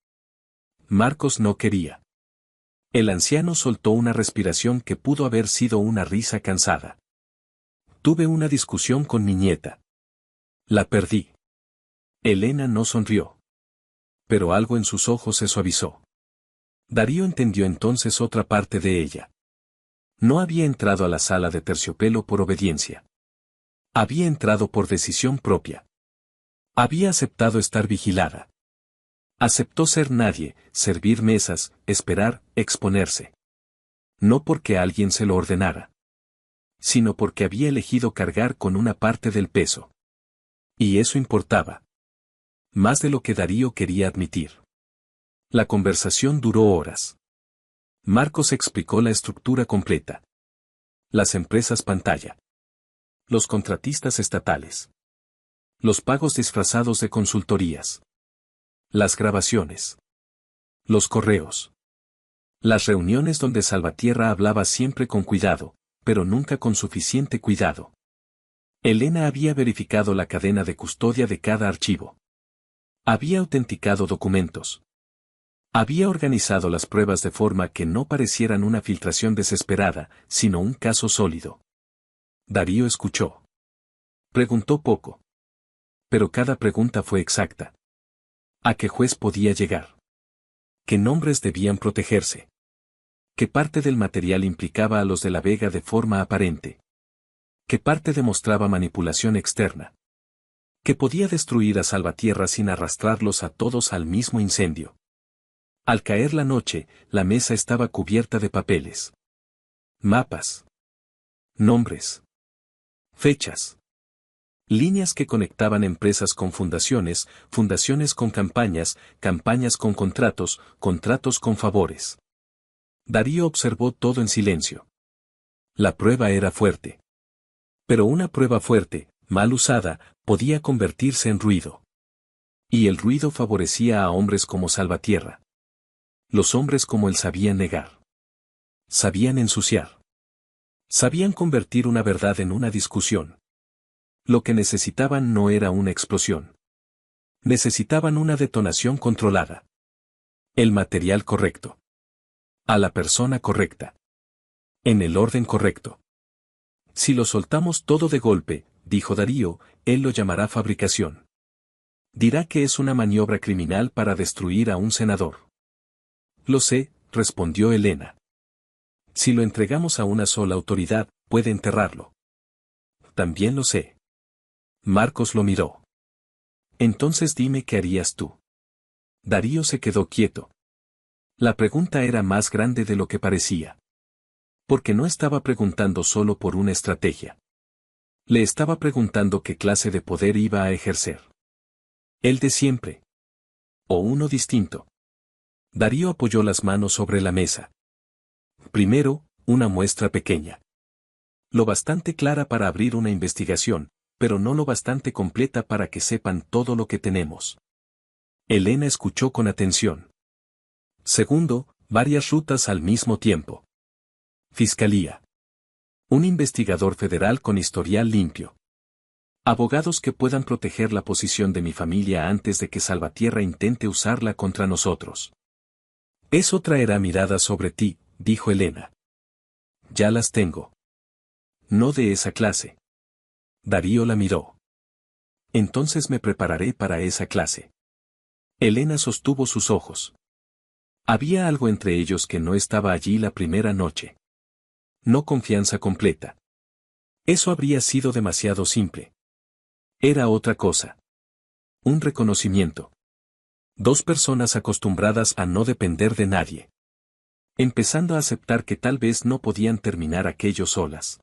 Marcos no quería. El anciano soltó una respiración que pudo haber sido una risa cansada. Tuve una discusión con mi nieta. La perdí. Elena no sonrió. Pero algo en sus ojos se suavizó. Darío entendió entonces otra parte de ella. No había entrado a la sala de terciopelo por obediencia. Había entrado por decisión propia. Había aceptado estar vigilada. Aceptó ser nadie, servir mesas, esperar, exponerse. No porque alguien se lo ordenara, sino porque había elegido cargar con una parte del peso. Y eso importaba. Más de lo que Darío quería admitir. La conversación duró horas. Marcos explicó la estructura completa. Las empresas pantalla. Los contratistas estatales. Los pagos disfrazados de consultorías. Las grabaciones. Los correos. Las reuniones donde Salvatierra hablaba siempre con cuidado, pero nunca con suficiente cuidado. Elena había verificado la cadena de custodia de cada archivo. Había autenticado documentos. Había organizado las pruebas de forma que no parecieran una filtración desesperada, sino un caso sólido. Darío escuchó. Preguntó poco. Pero cada pregunta fue exacta. ¿A qué juez podía llegar? ¿Qué nombres debían protegerse? ¿Qué parte del material implicaba a los de la Vega de forma aparente? ¿Qué parte demostraba manipulación externa? ¿Qué podía destruir a Salvatierra sin arrastrarlos a todos al mismo incendio? Al caer la noche, la mesa estaba cubierta de papeles. Mapas. Nombres. Fechas. Líneas que conectaban empresas con fundaciones, fundaciones con campañas, campañas con contratos, contratos con favores. Darío observó todo en silencio. La prueba era fuerte. Pero una prueba fuerte, mal usada, podía convertirse en ruido. Y el ruido favorecía a hombres como Salvatierra. Los hombres como él sabían negar. Sabían ensuciar. Sabían convertir una verdad en una discusión. Lo que necesitaban no era una explosión. Necesitaban una detonación controlada. El material correcto. A la persona correcta. En el orden correcto. Si lo soltamos todo de golpe, dijo Darío, él lo llamará fabricación. Dirá que es una maniobra criminal para destruir a un senador. Lo sé, respondió Elena. Si lo entregamos a una sola autoridad, puede enterrarlo. También lo sé. Marcos lo miró. Entonces dime qué harías tú. Darío se quedó quieto. La pregunta era más grande de lo que parecía. Porque no estaba preguntando solo por una estrategia. Le estaba preguntando qué clase de poder iba a ejercer. El de siempre. O uno distinto. Darío apoyó las manos sobre la mesa. Primero, una muestra pequeña. Lo bastante clara para abrir una investigación, pero no lo bastante completa para que sepan todo lo que tenemos. Elena escuchó con atención. Segundo, varias rutas al mismo tiempo. Fiscalía. Un investigador federal con historial limpio. Abogados que puedan proteger la posición de mi familia antes de que Salvatierra intente usarla contra nosotros. Eso traerá miradas sobre ti, dijo Elena. Ya las tengo. No de esa clase. Darío la miró. Entonces me prepararé para esa clase. Elena sostuvo sus ojos. Había algo entre ellos que no estaba allí la primera noche. No confianza completa. Eso habría sido demasiado simple. Era otra cosa. Un reconocimiento. Dos personas acostumbradas a no depender de nadie. Empezando a aceptar que tal vez no podían terminar aquello solas.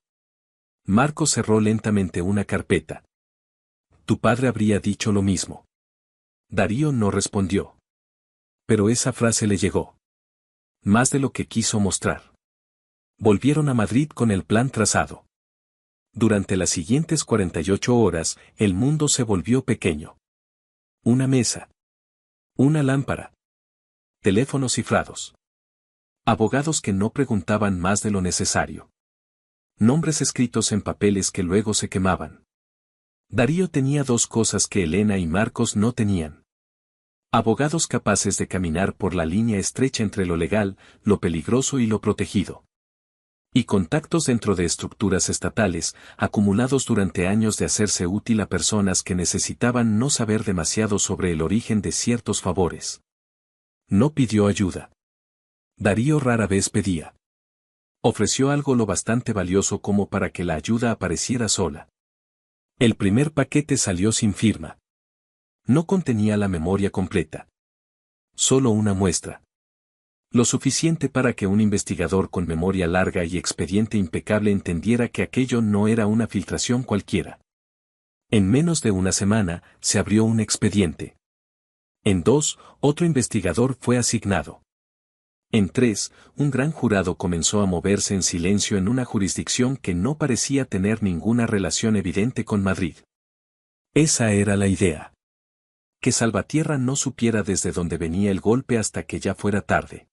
Marco cerró lentamente una carpeta. Tu padre habría dicho lo mismo. Darío no respondió. Pero esa frase le llegó. Más de lo que quiso mostrar. Volvieron a Madrid con el plan trazado. Durante las siguientes 48 horas, el mundo se volvió pequeño. Una mesa. Una lámpara. Teléfonos cifrados. Abogados que no preguntaban más de lo necesario. Nombres escritos en papeles que luego se quemaban. Darío tenía dos cosas que Elena y Marcos no tenían. Abogados capaces de caminar por la línea estrecha entre lo legal, lo peligroso y lo protegido. Y contactos dentro de estructuras estatales, acumulados durante años de hacerse útil a personas que necesitaban no saber demasiado sobre el origen de ciertos favores. No pidió ayuda. Darío rara vez pedía. Ofreció algo lo bastante valioso como para que la ayuda apareciera sola. El primer paquete salió sin firma. No contenía la memoria completa. Solo una muestra. Lo suficiente para que un investigador con memoria larga y expediente impecable entendiera que aquello no era una filtración cualquiera. En menos de una semana, se abrió un expediente. En 2, otro investigador fue asignado. En 3, un gran jurado comenzó a moverse en silencio en una jurisdicción que no parecía tener ninguna relación evidente con Madrid. Esa era la idea. Que Salvatierra no supiera desde dónde venía el golpe hasta que ya fuera tarde.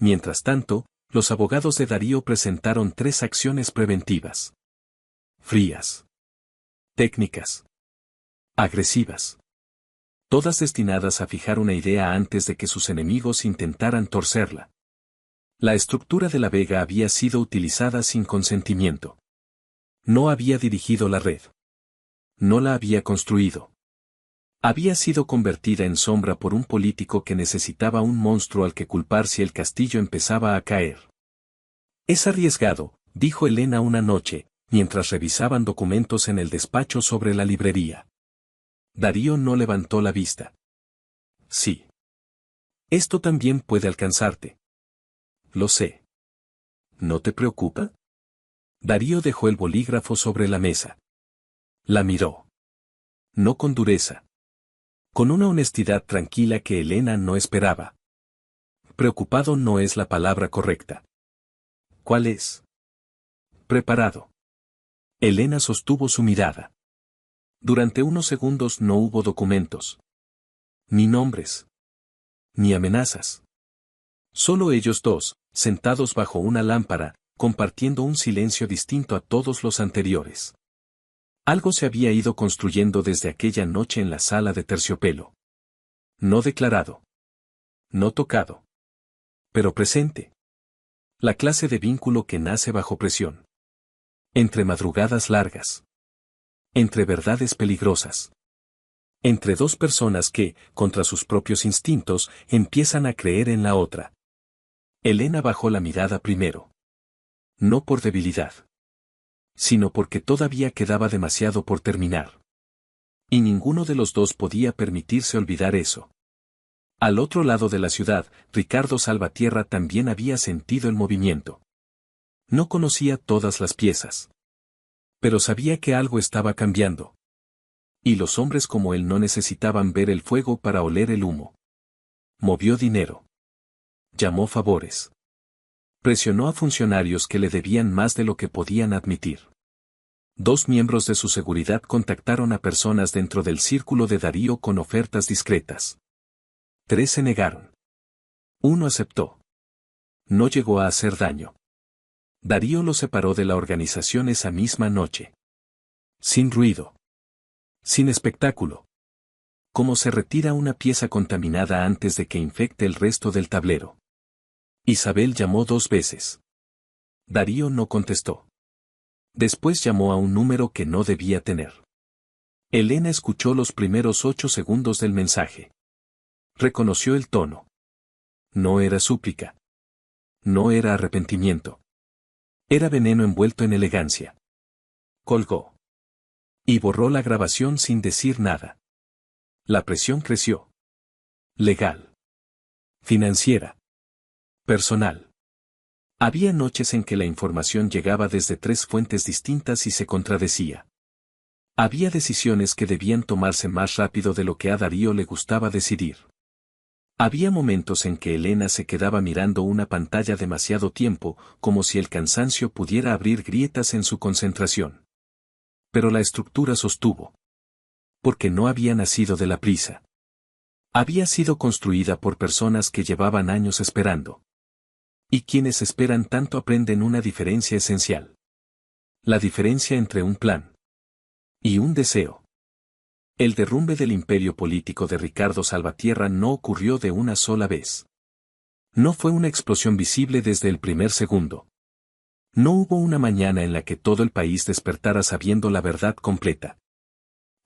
Mientras tanto, los abogados de Darío presentaron 3 acciones preventivas. Frías. Técnicas. Agresivas. Todas destinadas a fijar una idea antes de que sus enemigos intentaran torcerla. La estructura de la Vega había sido utilizada sin consentimiento. No había dirigido la red. No la había construido. Había sido convertida en sombra por un político que necesitaba un monstruo al que culpar si el castillo empezaba a caer. Es arriesgado, dijo Elena una noche, mientras revisaban documentos en el despacho sobre la librería. Darío no levantó la vista. Sí. Esto también puede alcanzarte. Lo sé. ¿No te preocupa? Darío dejó el bolígrafo sobre la mesa. La miró. No con dureza. Con una honestidad tranquila que Elena no esperaba. Preocupado no es la palabra correcta. ¿Cuál es? Preparado. Elena sostuvo su mirada. Durante unos segundos no hubo documentos. Ni nombres. Ni amenazas. Solo ellos dos, sentados bajo una lámpara, compartiendo un silencio distinto a todos los anteriores. Algo se había ido construyendo desde aquella noche en la sala de terciopelo. No declarado. No tocado. Pero presente. La clase de vínculo que nace bajo presión. Entre madrugadas largas. Entre verdades peligrosas. Entre dos personas que, contra sus propios instintos, empiezan a creer en la otra. Elena bajó la mirada primero. No por debilidad. Sino porque todavía quedaba demasiado por terminar. Y ninguno de los dos podía permitirse olvidar eso. Al otro lado de la ciudad, Ricardo Salvatierra también había sentido el movimiento. No conocía todas las piezas. Pero sabía que algo estaba cambiando. Y los hombres como él no necesitaban ver el fuego para oler el humo. Movió dinero. Llamó favores. Presionó a funcionarios que le debían más de lo que podían admitir. 2 miembros de su seguridad contactaron a personas dentro del círculo de Darío con ofertas discretas. 3 se negaron. 1 aceptó. No llegó a hacer daño. Darío lo separó de la organización esa misma noche. Sin ruido. Sin espectáculo. Como se retira una pieza contaminada antes de que infecte el resto del tablero. Isabel llamó 2 veces. Darío no contestó. Después llamó a un número que no debía tener. Elena escuchó los primeros 8 segundos del mensaje. Reconoció el tono. No era súplica. No era arrepentimiento. Era veneno envuelto en elegancia. Colgó. Y borró la grabación sin decir nada. La presión creció. Legal. Financiera. Personal. Había noches en que la información llegaba desde 3 fuentes distintas y se contradecía. Había decisiones que debían tomarse más rápido de lo que a Darío le gustaba decidir. Había momentos en que Elena se quedaba mirando una pantalla demasiado tiempo, como si el cansancio pudiera abrir grietas en su concentración. Pero la estructura sostuvo. Porque no había nacido de la prisa. Había sido construida por personas que llevaban años esperando. Y quienes esperan tanto aprenden una diferencia esencial. La diferencia entre un plan y un deseo. El derrumbe del imperio político de Ricardo Salvatierra no ocurrió de una sola vez. No fue una explosión visible desde el primer segundo. No hubo una mañana en la que todo el país despertara sabiendo la verdad completa.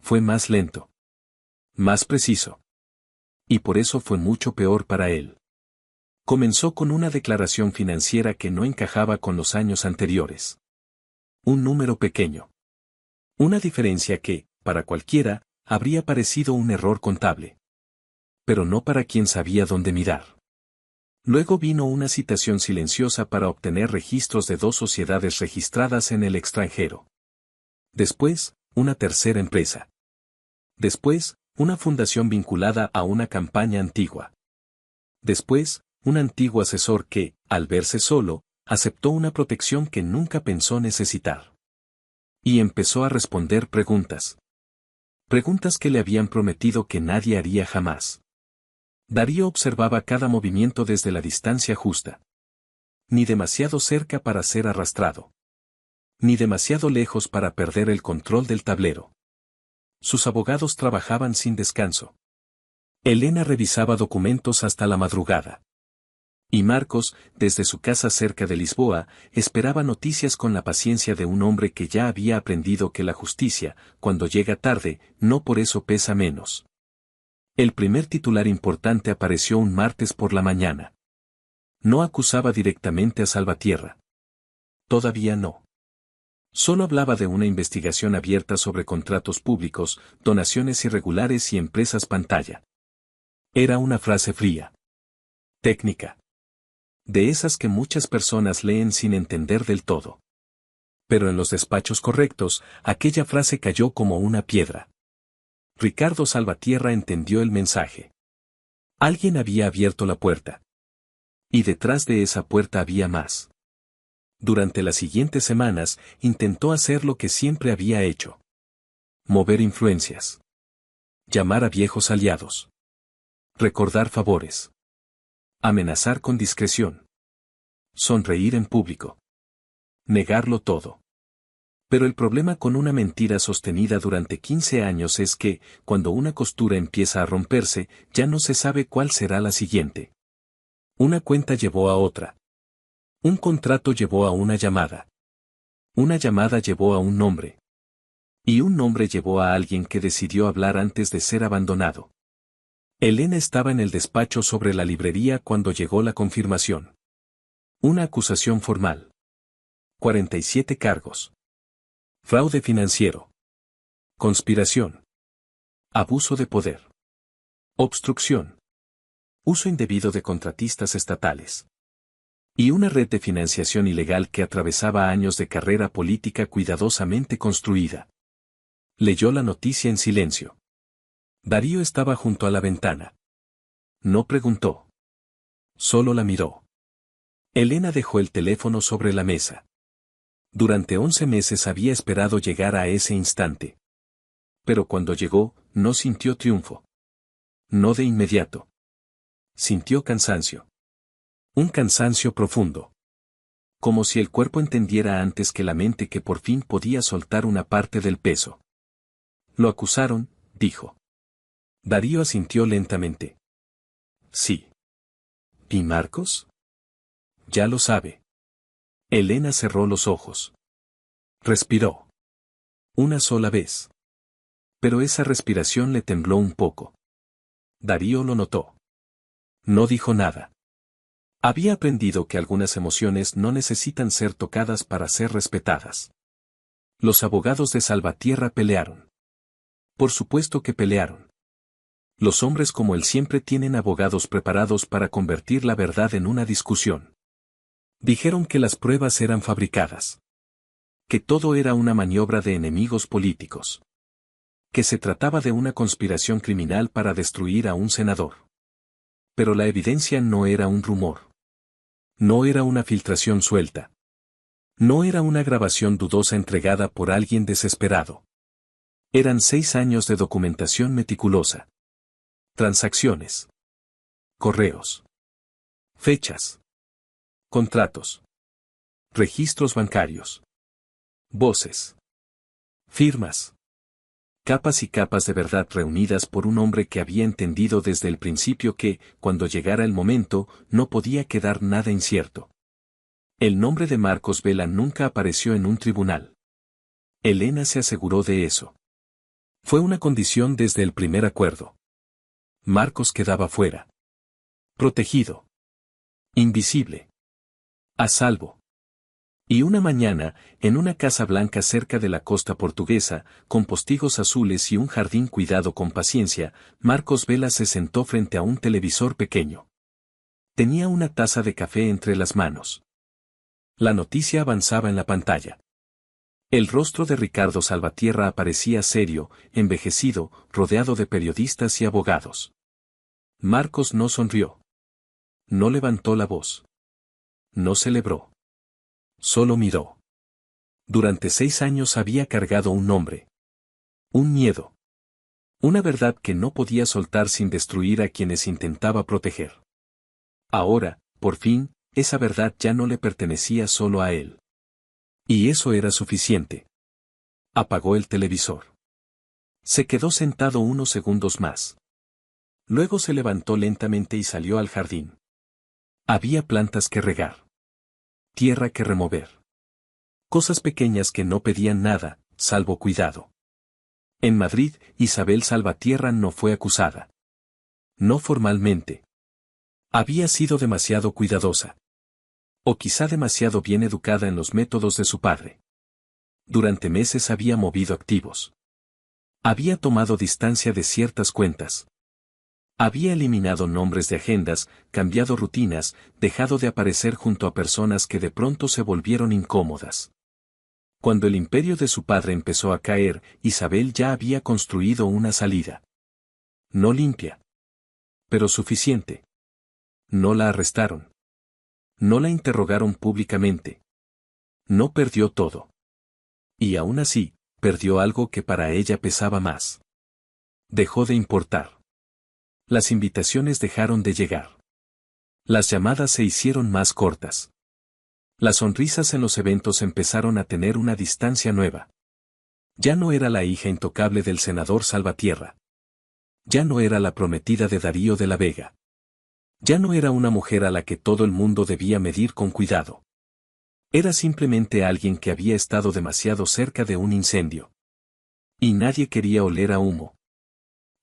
Fue más lento. Más preciso. Y por eso fue mucho peor para él. Comenzó con una declaración financiera que no encajaba con los años anteriores. Un número pequeño. Una diferencia que, para cualquiera, habría parecido un error contable. Pero no para quien sabía dónde mirar. Luego vino una citación silenciosa para obtener registros de 2 sociedades registradas en el extranjero. Después, una tercera empresa. Después, una fundación vinculada a una campaña antigua. Después, un antiguo asesor que, al verse solo, aceptó una protección que nunca pensó necesitar. Y empezó a responder preguntas. Preguntas que le habían prometido que nadie haría jamás. Darío observaba cada movimiento desde la distancia justa. Ni demasiado cerca para ser arrastrado. Ni demasiado lejos para perder el control del tablero. Sus abogados trabajaban sin descanso. Elena revisaba documentos hasta la madrugada. Y Marcos, desde su casa cerca de Lisboa, esperaba noticias con la paciencia de un hombre que ya había aprendido que la justicia, cuando llega tarde, no por eso pesa menos. El primer titular importante apareció un martes por la mañana. No acusaba directamente a Salvatierra. Todavía no. Solo hablaba de una investigación abierta sobre contratos públicos, donaciones irregulares y empresas pantalla. Era una frase fría. Técnica. De esas que muchas personas leen sin entender del todo. Pero en los despachos correctos, aquella frase cayó como una piedra. Ricardo Salvatierra entendió el mensaje. Alguien había abierto la puerta. Y detrás de esa puerta había más. Durante las siguientes semanas, intentó hacer lo que siempre había hecho. Mover influencias. Llamar a viejos aliados. Recordar favores. Amenazar con discreción. Sonreír en público. Negarlo todo. Pero el problema con una mentira sostenida durante 15 años es que, cuando una costura empieza a romperse, ya no se sabe cuál será la siguiente. Una cuenta llevó a otra. Un contrato llevó a una llamada. Una llamada llevó a un nombre. Y un nombre llevó a alguien que decidió hablar antes de ser abandonado. Elena estaba en el despacho sobre la librería cuando llegó la confirmación. Una acusación formal. 47 cargos. Fraude financiero. Conspiración. Abuso de poder. Obstrucción. Uso indebido de contratistas estatales. Y una red de financiación ilegal que atravesaba años de carrera política cuidadosamente construida. Leyó la noticia en silencio. Darío estaba junto a la ventana. No preguntó. Solo la miró. Elena dejó el teléfono sobre la mesa. Durante 11 meses había esperado llegar a ese instante. Pero cuando llegó, no sintió triunfo. No de inmediato. Sintió cansancio. Un cansancio profundo. Como si el cuerpo entendiera antes que la mente que por fin podía soltar una parte del peso. Lo acusaron, dijo. Darío asintió lentamente. Sí. ¿Y Marcos? Ya lo sabe. Elena cerró los ojos. Respiró. Una sola vez. Pero esa respiración le tembló un poco. Darío lo notó. No dijo nada. Había aprendido que algunas emociones no necesitan ser tocadas para ser respetadas. Los abogados de Salvatierra pelearon. Por supuesto que pelearon. Los hombres como él siempre tienen abogados preparados para convertir la verdad en una discusión. Dijeron que las pruebas eran fabricadas. Que todo era una maniobra de enemigos políticos. que se trataba de una conspiración criminal para destruir a un senador. Pero la evidencia no era un rumor. No era una filtración suelta. No era una grabación dudosa entregada por alguien desesperado. Eran 6 años de documentación meticulosa. Transacciones. Correos. Fechas. Contratos. Registros bancarios. Voces. Firmas. Capas y capas de verdad reunidas por un hombre que había entendido desde el principio que, cuando llegara el momento, no podía quedar nada incierto. El nombre de Marcos Vela nunca apareció en un tribunal. Elena se aseguró de eso. Fue una condición desde el primer acuerdo. Marcos quedaba fuera. Protegido. Invisible. A salvo. Y una mañana, en una casa blanca cerca de la costa portuguesa, con postigos azules y un jardín cuidado con paciencia, Marcos Vela se sentó frente a un televisor pequeño. Tenía una taza de café entre las manos. La noticia avanzaba en la pantalla. El rostro de Ricardo Salvatierra aparecía serio, envejecido, rodeado de periodistas y abogados. Marcos no sonrió. No levantó la voz. No celebró. Solo miró. Durante 6 años había cargado un nombre. Un miedo. Una verdad que no podía soltar sin destruir a quienes intentaba proteger. Ahora, por fin, esa verdad ya no le pertenecía solo a él. Y eso era suficiente. Apagó el televisor. Se quedó sentado unos segundos más. Luego se levantó lentamente y salió al jardín. Había plantas que regar. Tierra que remover. Cosas pequeñas que no pedían nada, salvo cuidado. En Madrid, Isabel Salvatierra no fue acusada. No formalmente. Había sido demasiado cuidadosa. O quizá demasiado bien educada en los métodos de su padre. Durante meses había movido activos. Había tomado distancia de ciertas cuentas. Había eliminado nombres de agendas, cambiado rutinas, dejado de aparecer junto a personas que de pronto se volvieron incómodas. Cuando el imperio de su padre empezó a caer, Isabel ya había construido una salida. No limpia. Pero suficiente. No la arrestaron. No la interrogaron públicamente. No perdió todo. Y aún así, perdió algo que para ella pesaba más. Dejó de importar. Las invitaciones dejaron de llegar. Las llamadas se hicieron más cortas. Las sonrisas en los eventos empezaron a tener una distancia nueva. Ya no era la hija intocable del senador Salvatierra. Ya no era la prometida de Darío de la Vega. Ya no era una mujer a la que todo el mundo debía medir con cuidado. Era simplemente alguien que había estado demasiado cerca de un incendio. Y nadie quería oler a humo.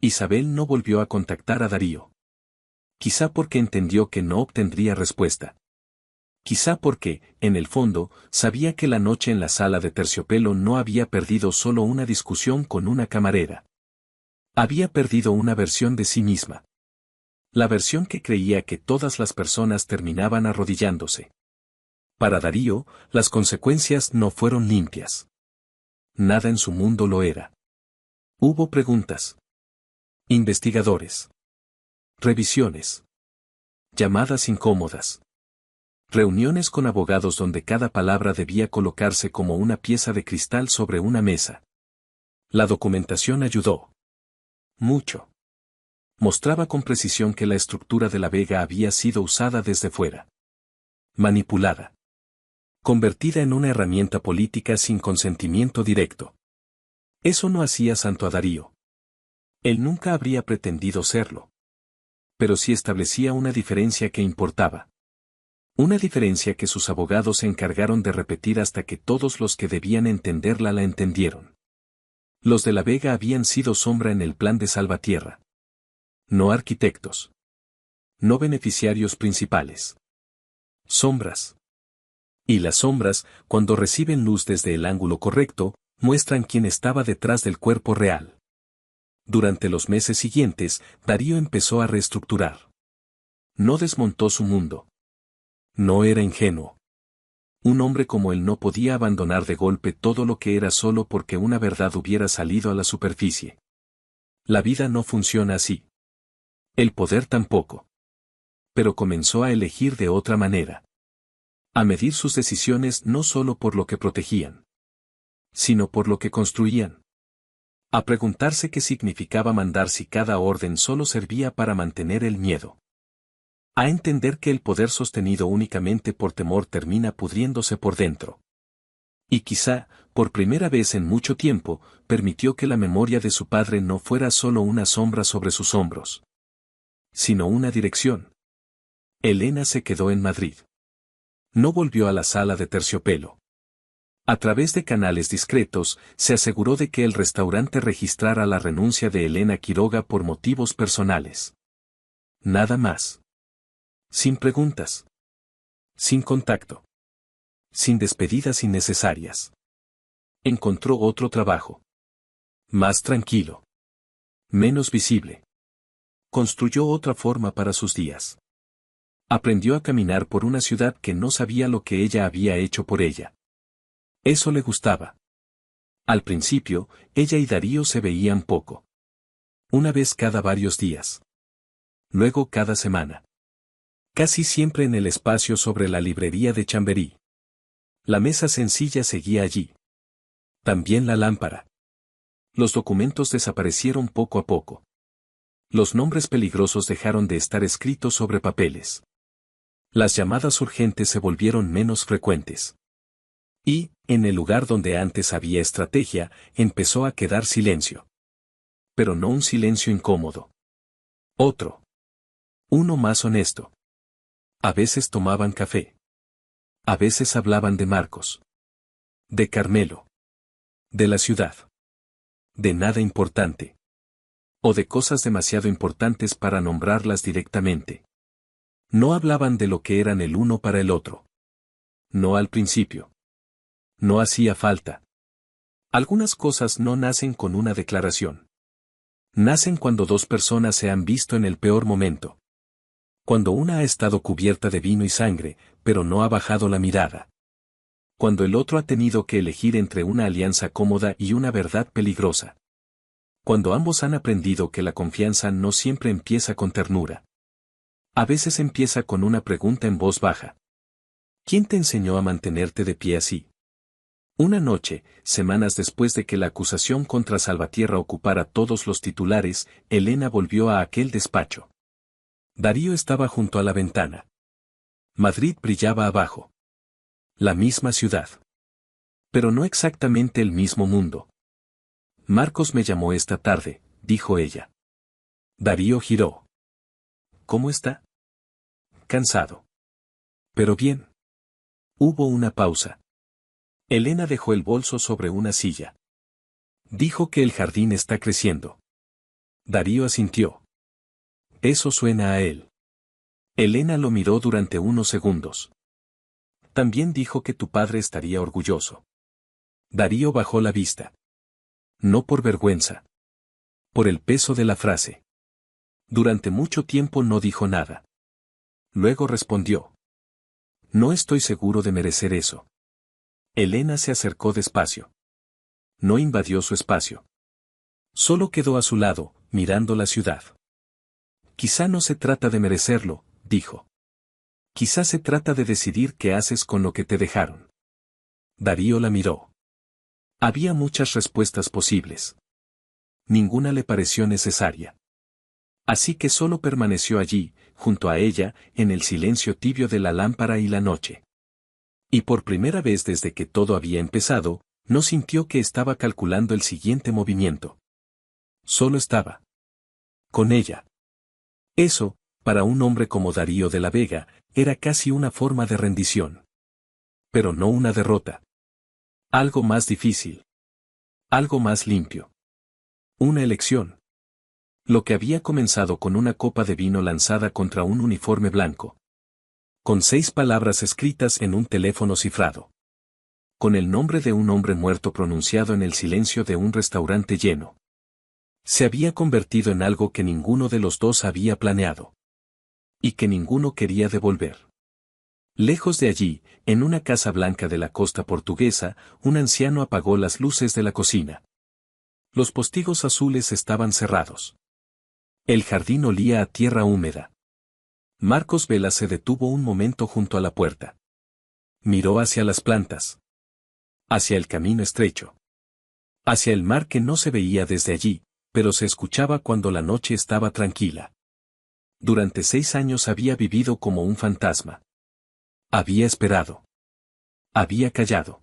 Isabel no volvió a contactar a Darío. Quizá porque entendió que no obtendría respuesta. Quizá porque, en el fondo, sabía que la noche en la sala de terciopelo no había perdido solo una discusión con una camarera. Había perdido una versión de sí misma. La versión que creía que todas las personas terminaban arrodillándose. Para Darío, las consecuencias no fueron limpias. Nada en su mundo lo era. Hubo preguntas. Investigadores. Revisiones. Llamadas incómodas. Reuniones con abogados donde cada palabra debía colocarse como una pieza de cristal sobre una mesa. La documentación ayudó. Mucho. Mostraba con precisión que la estructura de la Vega había sido usada desde fuera. Manipulada. Convertida en una herramienta política sin consentimiento directo. Eso no hacía santo a Darío. Él nunca habría pretendido serlo. Pero sí establecía una diferencia que importaba. Una diferencia que sus abogados se encargaron de repetir hasta que todos los que debían entenderla la entendieron. Los de la Vega habían sido sombra en el plan de Salvatierra. No arquitectos. No beneficiarios principales. Sombras. Y las sombras, cuando reciben luz desde el ángulo correcto, muestran quién estaba detrás del cuerpo real. Durante los meses siguientes, Darío empezó a reestructurar. No desmontó su mundo. No era ingenuo. Un hombre como él no podía abandonar de golpe todo lo que era solo porque una verdad hubiera salido a la superficie. La vida no funciona así. El poder tampoco. Pero comenzó a elegir de otra manera. A medir sus decisiones no solo por lo que protegían, sino por lo que construían. A preguntarse qué significaba mandar si cada orden solo servía para mantener el miedo. A entender que el poder sostenido únicamente por temor termina pudriéndose por dentro. Y quizá, por primera vez en mucho tiempo, permitió que la memoria de su padre no fuera solo una sombra sobre sus hombros, sino una dirección. Elena se quedó en Madrid. No volvió a la sala de terciopelo. A través de canales discretos, se aseguró de que el restaurante registrara la renuncia de Elena Quiroga por motivos personales. Nada más. Sin preguntas. Sin contacto. Sin despedidas innecesarias. Encontró otro trabajo. Más tranquilo. Menos visible. Construyó otra forma para sus días. Aprendió a caminar por una ciudad que no sabía lo que ella había hecho por ella. Eso le gustaba. Al principio, ella y Darío se veían poco. Una vez cada varios días. Luego cada semana. Casi siempre en el espacio sobre la librería de Chamberí. La mesa sencilla seguía allí. También la lámpara. Los documentos desaparecieron poco a poco. Los nombres peligrosos dejaron de estar escritos sobre papeles. Las llamadas urgentes se volvieron menos frecuentes. Y, en el lugar donde antes había estrategia, empezó a quedar silencio. Pero no un silencio incómodo. Otro. Uno más honesto. A veces tomaban café. A veces hablaban de Marcos. De Carmelo. De la ciudad. De nada importante. O de cosas demasiado importantes para nombrarlas directamente. No hablaban de lo que eran el uno para el otro. No al principio. No hacía falta. Algunas cosas no nacen con una declaración. Nacen cuando dos personas se han visto en el peor momento. Cuando una ha estado cubierta de vino y sangre, pero no ha bajado la mirada. Cuando el otro ha tenido que elegir entre una alianza cómoda y una verdad peligrosa. Cuando ambos han aprendido que la confianza no siempre empieza con ternura. A veces empieza con una pregunta en voz baja. ¿Quién te enseñó a mantenerte de pie así? Una noche, semanas después de que la acusación contra Salvatierra ocupara todos los titulares, Elena volvió a aquel despacho. Darío estaba junto a la ventana. Madrid brillaba abajo. La misma ciudad. Pero no exactamente el mismo mundo. Marcos me llamó esta tarde, dijo ella. Darío giró. ¿Cómo está? Cansado. Pero bien. Hubo una pausa. Elena dejó el bolso sobre una silla. Dijo que el jardín está creciendo. Darío asintió. Eso suena a él. Elena lo miró durante unos segundos. También dijo que tu padre estaría orgulloso. Darío bajó la vista. No por vergüenza. Por el peso de la frase. Durante mucho tiempo no dijo nada. Luego respondió. No estoy seguro de merecer eso. Elena se acercó despacio. No invadió su espacio. Solo quedó a su lado, mirando la ciudad. Quizá no se trata de merecerlo, dijo. Quizá se trata de decidir qué haces con lo que te dejaron. Darío la miró. Había muchas respuestas posibles. Ninguna le pareció necesaria. Así que solo permaneció allí, junto a ella, en el silencio tibio de la lámpara y la noche. Y por primera vez desde que todo había empezado, no sintió que estaba calculando el siguiente movimiento. Solo estaba. Con ella. Eso, para un hombre como Darío de la Vega, era casi una forma de rendición. Pero no una derrota. Algo más difícil. Algo más limpio. Una elección. Lo que había comenzado con una copa de vino lanzada contra un uniforme blanco. Con 6 palabras escritas en un teléfono cifrado. Con el nombre de un hombre muerto pronunciado en el silencio de un restaurante lleno. Se había convertido en algo que ninguno de los dos había planeado. Y que ninguno quería devolver. Lejos de allí, en una casa blanca de la costa portuguesa, un anciano apagó las luces de la cocina. Los postigos azules estaban cerrados. El jardín olía a tierra húmeda. Marcos Vela se detuvo un momento junto a la puerta. Miró hacia las plantas. Hacia el camino estrecho. Hacia el mar que no se veía desde allí, pero se escuchaba cuando la noche estaba tranquila. Durante 6 años había vivido como un fantasma. Había esperado. Había callado.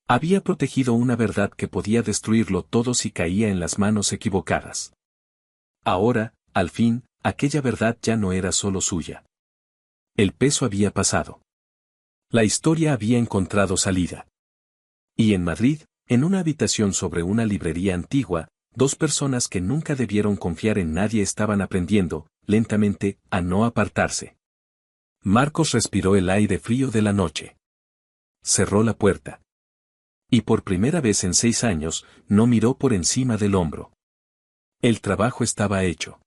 Había protegido una verdad que podía destruirlo todo si caía en las manos equivocadas. Ahora, al fin, aquella verdad ya no era solo suya. El peso había pasado. La historia había encontrado salida. Y en Madrid, en una habitación sobre una librería antigua, 2 personas que nunca debieron confiar en nadie estaban aprendiendo, lentamente, a no apartarse. Marcos respiró el aire frío de la noche. Cerró la puerta. Y por primera vez en 6 años, no miró por encima del hombro. El trabajo estaba hecho.